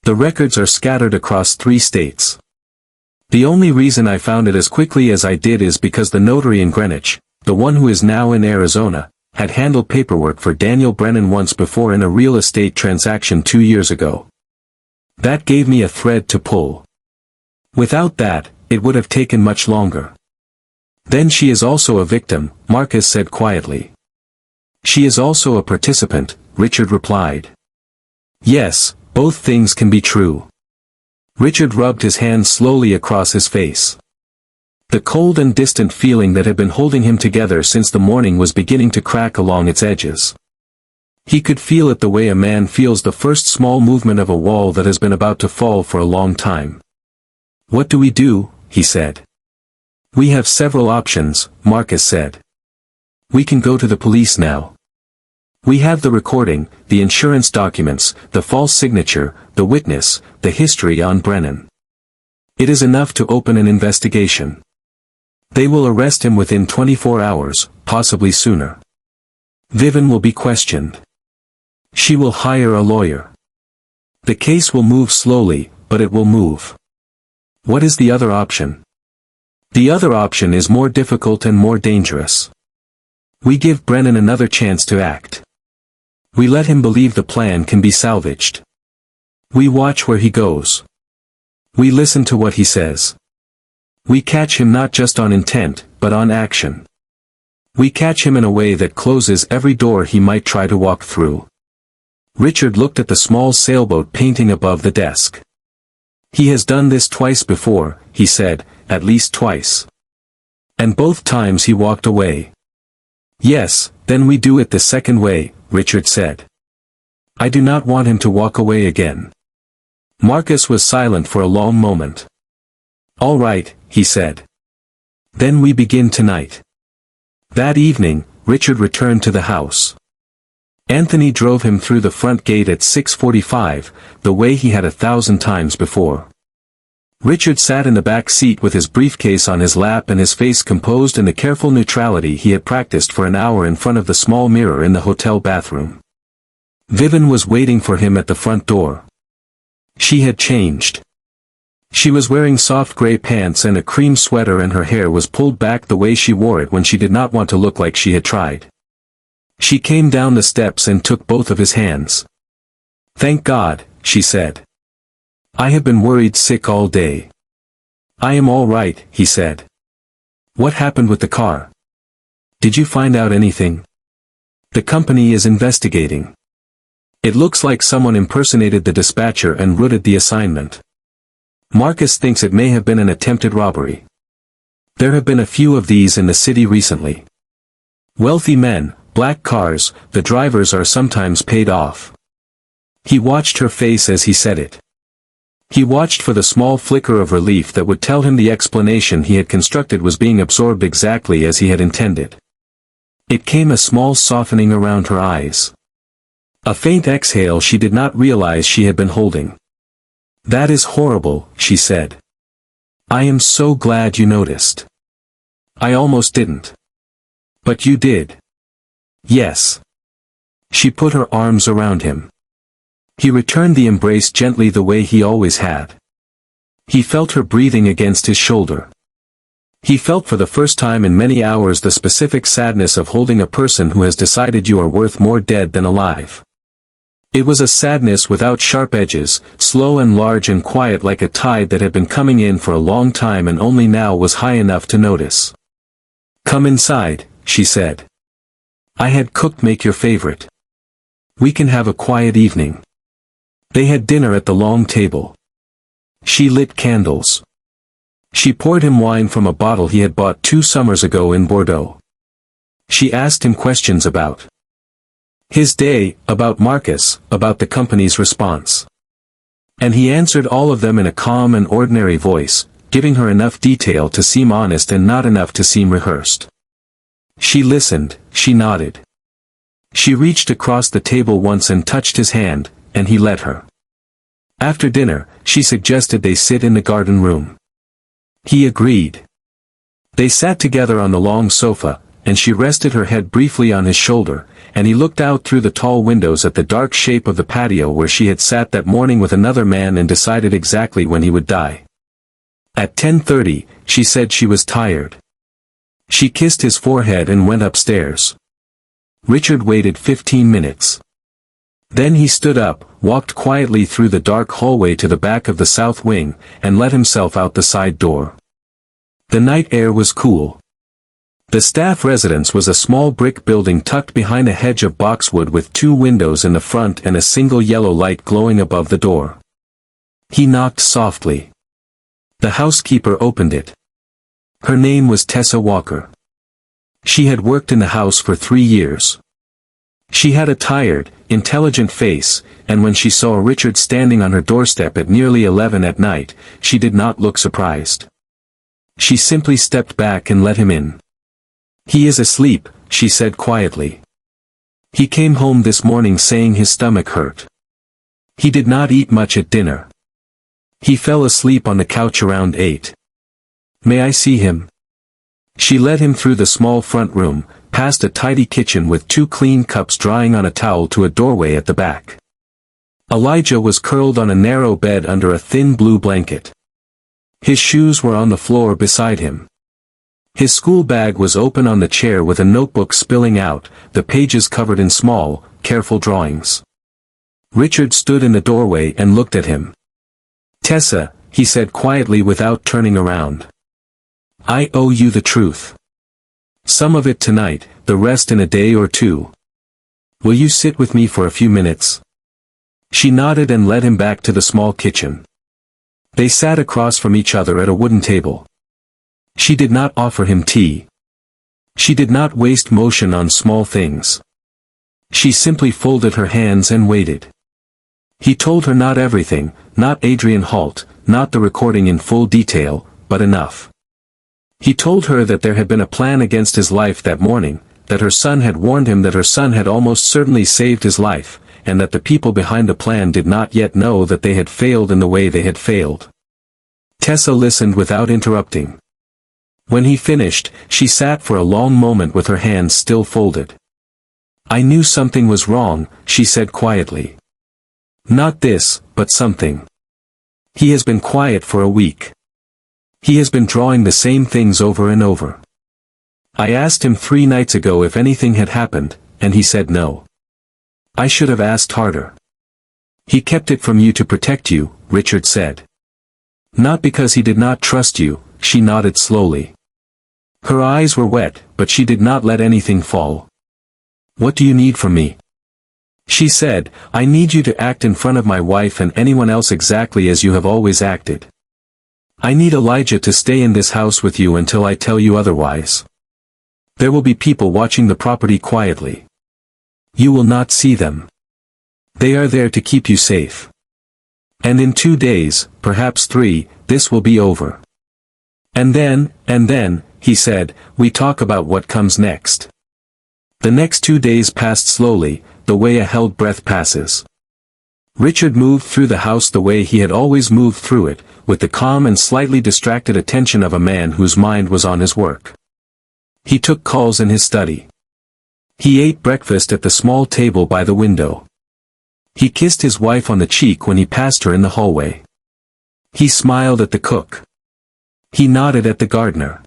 A: The records are scattered across 3 states. The only reason I found it as quickly as I did is because the notary in Greenwich, the one who is now in Arizona, had handled paperwork for Daniel Brennan once before in a real estate transaction 2 years ago. That gave me a thread to pull. Without that, it would have taken much longer. Then she is also a victim, Marcus said quietly. She is also a participant, Richard replied. Yes, both things can be true. Richard rubbed his hand slowly across his face. The cold and distant feeling that had been holding him together since the morning was beginning to crack along its edges. He could feel it the way a man feels the first small movement of a wall that has been about to fall for a long time. What do we do? He said. We have several options, Marcus said. We can go to the police now. We have the recording, the insurance documents, the false signature, the witness, the history on Brennan. It is enough to open an investigation. They will arrest him within 24 hours, possibly sooner. Vivian will be questioned. She will hire a lawyer. The case will move slowly, but it will move. What is the other option? The other option is more difficult and more dangerous. We give Brennan another chance to act. We let him believe the plan can be salvaged. We watch where he goes. We listen to what he says. We catch him not just on intent, but on action. We catch him in a way that closes every door he might try to walk through. Richard looked at the small sailboat painting above the desk. He has done this twice before, he said, at least twice. And both times he walked away. Yes, then we do it the second way, Richard said. I do not want him to walk away again. Marcus was silent for a long moment. All right, he said. Then we begin tonight. That evening, Richard returned to the house. Anthony drove him through the front gate at 6:45, the way he had 1,000 times before. Richard sat in the back seat with his briefcase on his lap and his face composed in the careful neutrality he had practiced for an hour in front of the small mirror in the hotel bathroom. Vivian was waiting for him at the front door. She had changed. She was wearing soft gray pants and a cream sweater, and her hair was pulled back the way she wore it when she did not want to look like she had tried. She came down the steps and took both of his hands. "Thank God," she said. "I have been worried sick all day." "I am all right," he said. "What happened with the car? Did you find out anything?" "The company is investigating. It looks like someone impersonated the dispatcher and routed the assignment. Marcus thinks it may have been an attempted robbery. There have been a few of these in the city recently. Wealthy men, black cars, the drivers are sometimes paid off." He watched her face as he said it. He watched for the small flicker of relief that would tell him the explanation he had constructed was being absorbed exactly as he had intended. It came a small softening around her eyes. A faint exhale she did not realize she had been holding. "That is horrible," she said. "I am so glad you noticed. I almost didn't." "But you did." "Yes." She put her arms around him. He returned the embrace gently the way he always had. He felt her breathing against his shoulder. He felt for the first time in many hours the specific sadness of holding a person who has decided you are worth more dead than alive. It was a sadness without sharp edges, slow and large and quiet like a tide that had been coming in for a long time and only now was high enough to notice. "Come inside," she said. "I had cooked make your favorite. We can have a quiet evening." They had dinner at the long table. She lit candles. She poured him wine from a bottle he had bought 2 summers ago in Bordeaux. She asked him questions about his day, about Marcus, about the company's response. And he answered all of them in a calm and ordinary voice, giving her enough detail to seem honest and not enough to seem rehearsed. She listened, she nodded. She reached across the table once and touched his hand, and he let her. After dinner, she suggested they sit in the garden room. He agreed. They sat together on the long sofa, and she rested her head briefly on his shoulder, and he looked out through the tall windows at the dark shape of the patio where she had sat that morning with another man and decided exactly when he would die. At 10:30, she said she was tired. She kissed his forehead and went upstairs. Richard waited 15 minutes. Then he stood up, walked quietly through the dark hallway to the back of the south wing, and let himself out the side door. The night air was cool. The staff residence was a small brick building tucked behind a hedge of boxwood with 2 windows in the front and a single yellow light glowing above the door. He knocked softly. The housekeeper opened it. Her name was Tessa Walker. She had worked in the house for 3 years. She had a tired, intelligent face, and when she saw Richard standing on her doorstep at nearly 11 at night, she did not look surprised. She simply stepped back and let him in. "He is asleep," she said quietly. "He came home this morning saying his stomach hurt. He did not eat much at dinner. He fell asleep on the couch around 8. May I see him?" She led him through the small front room, past a tidy kitchen with 2 clean cups drying on a towel to a doorway at the back. Elijah was curled on a narrow bed under a thin blue blanket. His shoes were on the floor beside him. His school bag was open on the chair with a notebook spilling out, the pages covered in small, careful drawings. Richard stood in the doorway and looked at him. "Tessa," he said quietly without turning around. "I owe you the truth. Some of it tonight, the rest in a day or 2. Will you sit with me for a few minutes?" She nodded and led him back to the small kitchen. They sat across from each other at a wooden table. She did not offer him tea. She did not waste motion on small things. She simply folded her hands and waited. He told her not everything, not Adrian Holt, not the recording in full detail, but enough. He told her that there had been a plan against his life that morning, that her son had warned him that her son had almost certainly saved his life, and that the people behind the plan did not yet know that they had failed in the way they had failed. Tessa listened without interrupting. When he finished, she sat for a long moment with her hands still folded. "I knew something was wrong," she said quietly. "Not this, but something. He has been quiet for a week. He has been drawing the same things over and over. I asked him 3 nights ago if anything had happened, and he said no. I should have asked harder. He kept it from you to protect you," Richard said. "Not because he did not trust you," she nodded slowly. Her eyes were wet, but she did not let anything fall. "What do you need from me?" she said. "I need you to act in front of my wife and anyone else exactly as you have always acted. I need Elijah to stay in this house with you until I tell you otherwise. There will be people watching the property quietly. You will not see them. They are there to keep you safe. And in 2 days, perhaps 3, this will be over. And then, he said, we talk about what comes next." The next 2 days passed slowly, the way a held breath passes. Richard moved through the house the way he had always moved through it, with the calm and slightly distracted attention of a man whose mind was on his work. He took calls in his study. He ate breakfast at the small table by the window. He kissed his wife on the cheek when he passed her in the hallway. He smiled at the cook. He nodded at the gardener.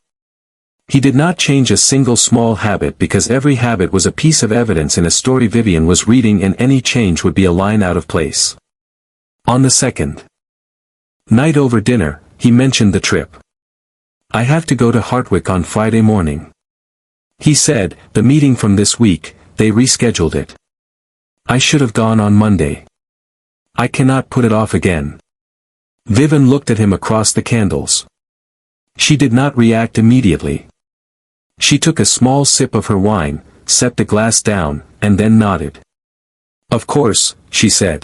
A: He did not change a single small habit because every habit was a piece of evidence in a story Vivian was reading, and any change would be a line out of place. On the second night over dinner, he mentioned the trip. "I have to go to Hartwick on Friday morning," he said. "The meeting from this week, they rescheduled it. I should have gone on Monday. I cannot put it off again." Vivian looked at him across the candles. She did not react immediately. She took a small sip of her wine, set the glass down, and then nodded. "Of course," she said.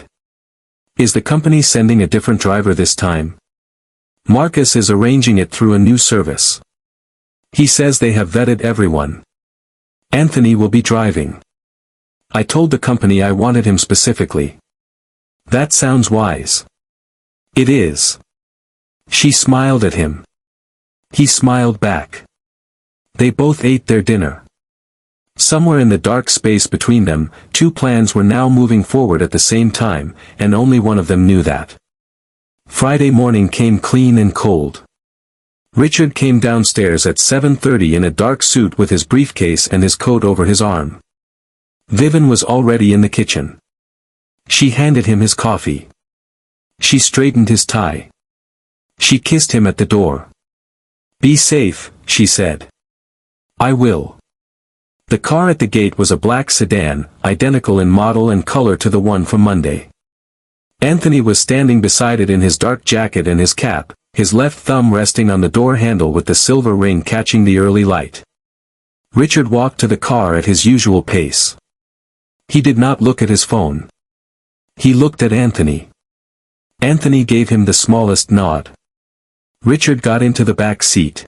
A: "Is the company sending a different driver this time?" "Marcus is arranging it through a new service. He says they have vetted everyone. Anthony will be driving. I told the company I wanted him specifically." "That sounds wise." "It is." She smiled at him. He smiled back. They both ate their dinner. Somewhere in the dark space between them, 2 plans were now moving forward at the same time, and only one of them knew that. Friday morning came clean and cold. Richard came downstairs at 7:30 in a dark suit with his briefcase and his coat over his arm. Vivian was already in the kitchen. She handed him his coffee. She straightened his tie. She kissed him at the door. "Be safe," she said. "I will." The car at the gate was a black sedan, identical in model and color to the one from Monday. Anthony was standing beside it in his dark jacket and his cap, his left thumb resting on the door handle with the silver ring catching the early light. Richard walked to the car at his usual pace. He did not look at his phone. He looked at Anthony. Anthony gave him the smallest nod. Richard got into the back seat.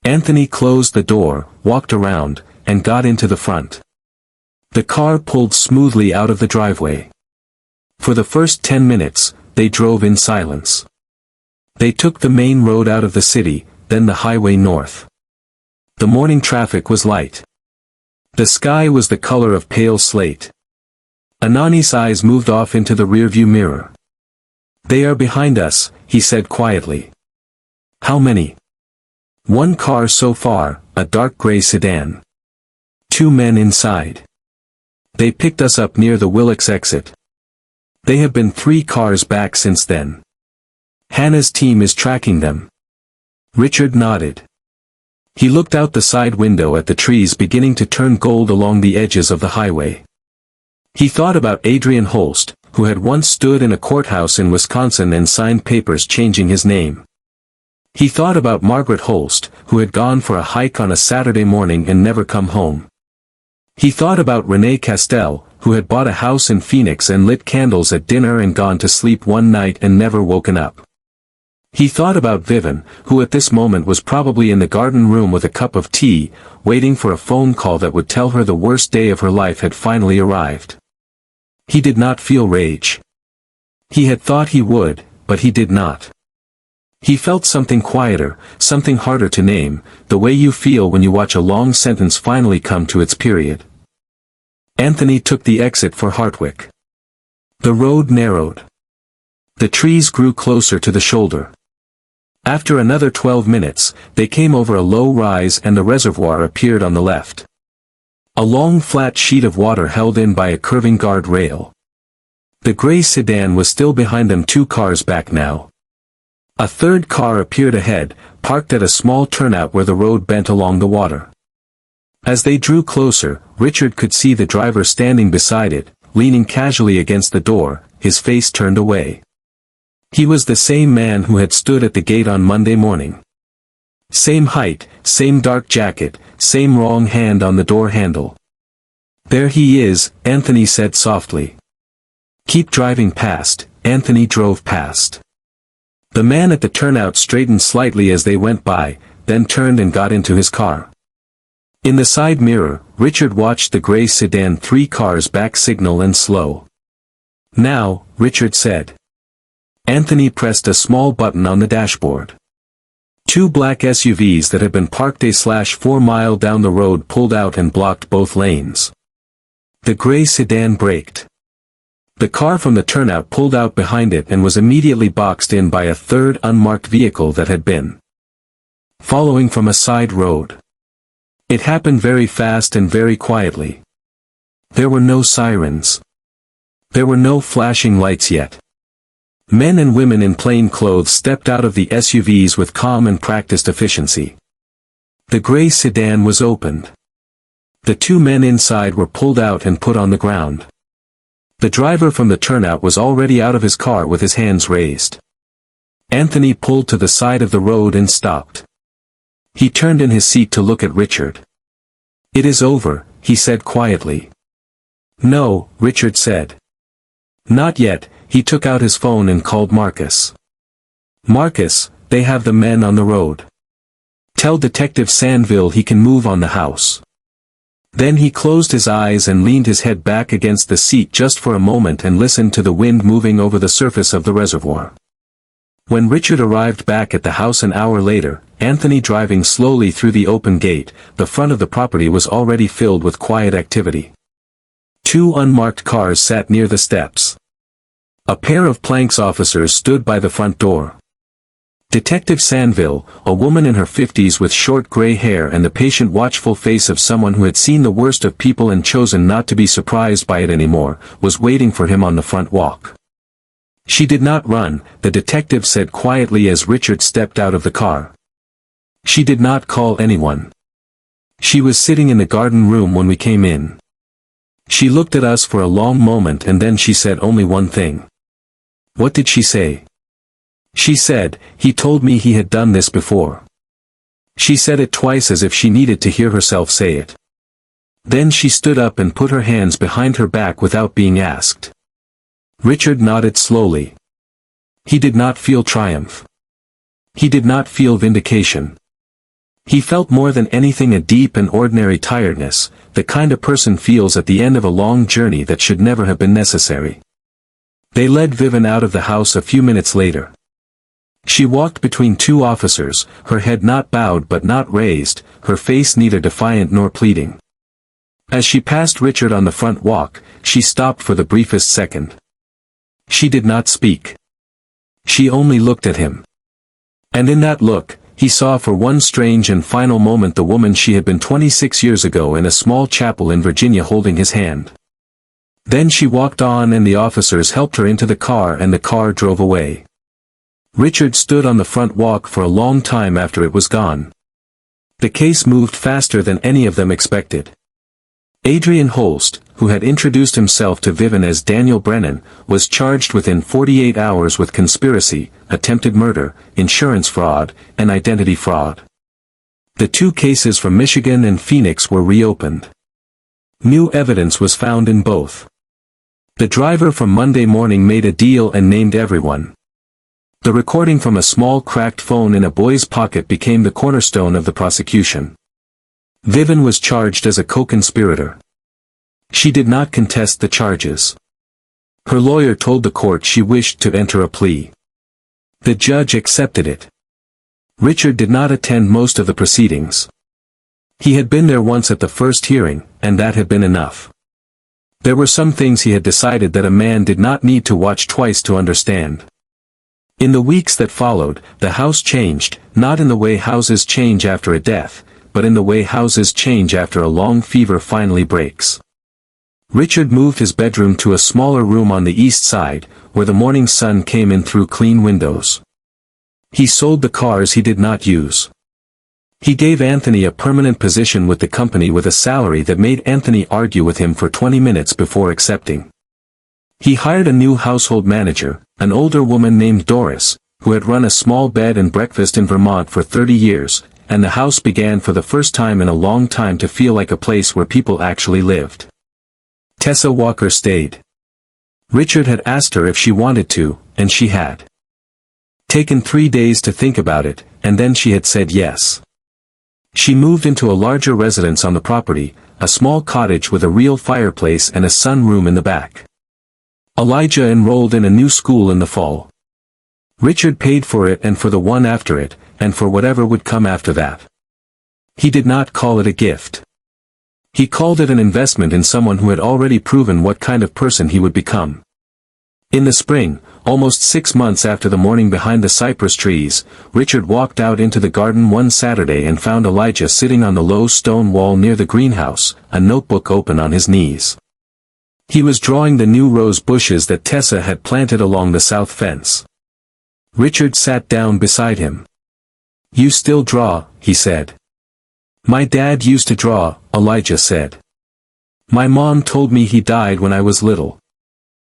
A: Anthony closed the door, walked around, and got into the front. The car pulled smoothly out of the driveway. For the first 10 minutes, they drove in silence. They took the main road out of the city, then the highway north. The morning traffic was light. The sky was the color of pale slate. Anani's eyes moved off into the rearview mirror. "They are behind us," he said quietly. "How many?" "1 car so far, a dark gray sedan. 2 men inside. They picked us up near the Willix exit. They have been 3 cars back since then. Hannah's team is tracking them." Richard nodded. He looked out the side window at the trees beginning to turn gold along the edges of the highway. He thought about Adrian Holst, who had once stood in a courthouse in Wisconsin and signed papers changing his name. He thought about Margaret Holst, who had gone for a hike on a Saturday morning and never come home. He thought about Renee Castell, who had bought a house in Phoenix and lit candles at dinner and gone to sleep one night and never woken up. He thought about Vivian, who at this moment was probably in the garden room with a cup of tea, waiting for a phone call that would tell her the worst day of her life had finally arrived. He did not feel rage. He had thought he would, but he did not. He felt something quieter, something harder to name, the way you feel when you watch a long sentence finally come to its period. Anthony took the exit for Hartwick. The road narrowed. The trees grew closer to the shoulder. After another 12 minutes, they came over a low rise and the reservoir appeared on the left. A long flat sheet of water held in by a curving guard rail. The gray sedan was still behind them, 2 cars back now. A third car appeared ahead, parked at a small turnout where the road bent along the water. As they drew closer, Richard could see the driver standing beside it, leaning casually against the door, his face turned away. He was the same man who had stood at the gate on Monday morning. Same height, same dark jacket, same wrong hand on the door handle. "There he is," Anthony said softly. "Keep driving past." Anthony drove past. The man at the turnout straightened slightly as they went by, then turned and got into his car. In the side mirror, Richard watched the gray sedan 3 cars back signal and slow. "Now," Richard said. Anthony pressed a small button on the dashboard. 2 black SUVs that had been parked a/4 mile down the road pulled out and blocked both lanes. The gray sedan braked. The car from the turnout pulled out behind it and was immediately boxed in by a third unmarked vehicle that had been following from a side road. It happened very fast and very quietly. There were no sirens. There were no flashing lights yet. Men and women in plain clothes stepped out of the SUVs with calm and practiced efficiency. The gray sedan was opened. The 2 men inside were pulled out and put on the ground. The driver from the turnout was already out of his car with his hands raised. Anthony pulled to the side of the road and stopped. He turned in his seat to look at Richard. "It is over," he said quietly. "No," Richard said. "Not yet." He took out his phone and called Marcus. "Marcus, they have the men on the road. Tell Detective Sandville he can move on the house." Then he closed his eyes and leaned his head back against the seat just for a moment and listened to the wind moving over the surface of the reservoir. When Richard arrived back at the house an hour later, Anthony driving slowly through the open gate, the front of the property was already filled with quiet activity. 2 unmarked cars sat near the steps. A pair of planks officers stood by the front door. Detective Sandville, a woman in her 50s with short gray hair and the patient watchful face of someone who had seen the worst of people and chosen not to be surprised by it anymore, was waiting for him on the front walk. She did not run, the detective said quietly as Richard stepped out of the car. She did not call anyone. She was sitting in the garden room when we came in. She looked at us for a long moment and then she said only one thing. What did she say? She said, "He told me he had done this before." She said it twice as if she needed to hear herself say it. Then she stood up and put her hands behind her back without being asked. Richard nodded slowly. He did not feel triumph. He did not feel vindication. He felt more than anything a deep and ordinary tiredness, the kind a person feels at the end of a long journey that should never have been necessary. They led Vivian out of the house a few minutes later. She walked between 2 officers, her head not bowed but not raised, her face neither defiant nor pleading. As she passed Richard on the front walk, she stopped for the briefest second. She did not speak. She only looked at him. And in that look, he saw for one strange and final moment the woman she had been 26 years ago in a small chapel in Virginia holding his hand. Then she walked on and the officers helped her into the car and the car drove away. Richard stood on the front walk for a long time after it was gone. The case moved faster than any of them expected. Adrian Holst, who had introduced himself to Vivian as Daniel Brennan, was charged within 48 hours with conspiracy, attempted murder, insurance fraud, and identity fraud. The 2 cases from Michigan and Phoenix were reopened. New evidence was found in both. The driver from Monday morning made a deal and named everyone. The recording from a small cracked phone in a boy's pocket became the cornerstone of the prosecution. Vivian was charged as a co-conspirator. She did not contest the charges. Her lawyer told the court she wished to enter a plea. The judge accepted it. Richard did not attend most of the proceedings. He had been there once at the first hearing, and that had been enough. There were some things he had decided that a man did not need to watch twice to understand. In the weeks that followed, the house changed, not in the way houses change after a death, but in the way houses change after a long fever finally breaks. Richard moved his bedroom to a smaller room on the east side, where the morning sun came in through clean windows. He sold the cars he did not use. He gave Anthony a permanent position with the company with a salary that made Anthony argue with him for 20 minutes before accepting. He hired a new household manager, an older woman named Doris, who had run a small bed and breakfast in Vermont for 30 years, and the house began for the first time in a long time to feel like a place where people actually lived. Tessa Walker stayed. Richard had asked her if she wanted to, and she had taken 3 days to think about it, and then she had said yes. She moved into a larger residence on the property, a small cottage with a real fireplace and a sunroom in the back. Elijah enrolled in a new school in the fall. Richard paid for it and for the one after it, and for whatever would come after that. He did not call it a gift. He called it an investment in someone who had already proven what kind of person he would become. In the spring, almost 6 months after the morning behind the cypress trees, Richard walked out into the garden one Saturday and found Elijah sitting on the low stone wall near the greenhouse, a notebook open on his knees. He was drawing the new rose bushes that Tessa had planted along the south fence. Richard sat down beside him. "You still draw," he said. "My dad used to draw," Elijah said. "My mom told me he died when I was little.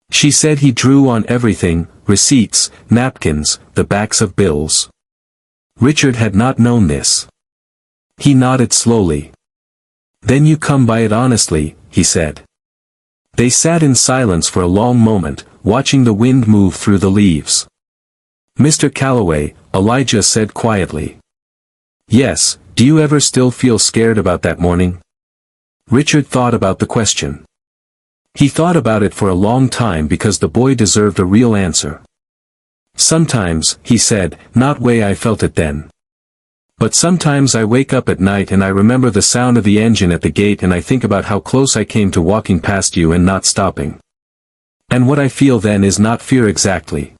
A: She said he drew on everything, receipts, napkins, the backs of bills." Richard had not known this. He nodded slowly. "Then you come by it honestly," he said. They sat in silence for a long moment, watching the wind move through the leaves. "Mr. Calloway," Elijah said quietly. "Yes, do you ever still feel scared about that morning?" Richard thought about the question. He thought about it for a long time because the boy deserved a real answer. "Sometimes," he said, "not way I felt it then. But sometimes I wake up at night and I remember the sound of the engine at the gate and I think about how close I came to walking past you and not stopping. And what I feel then is not fear exactly.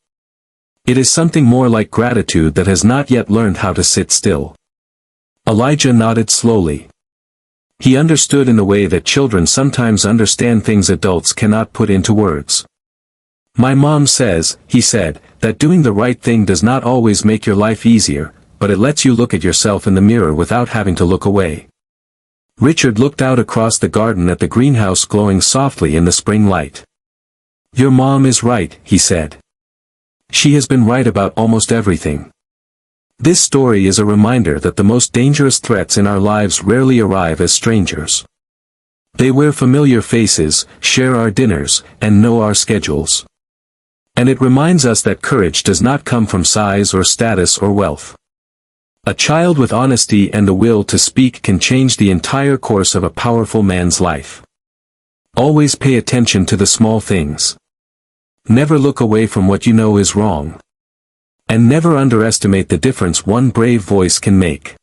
A: It is something more like gratitude that has not yet learned how to sit still." Elijah nodded slowly. He understood in the way that children sometimes understand things adults cannot put into words. "My mom says," he said, "that doing the right thing does not always make your life easier, but it lets you look at yourself in the mirror without having to look away." Richard looked out across the garden at the greenhouse glowing softly in the spring light. "Your mom is right," he said. "She has been right about almost everything. This story is a reminder that the most dangerous threats in our lives rarely arrive as strangers. They wear familiar faces, share our dinners, and know our schedules. And it reminds us that courage does not come from size or status or wealth. A child with honesty and the will to speak can change the entire course of a powerful man's life. Always pay attention to the small things. Never look away from what you know is wrong. And never underestimate the difference one brave voice can make.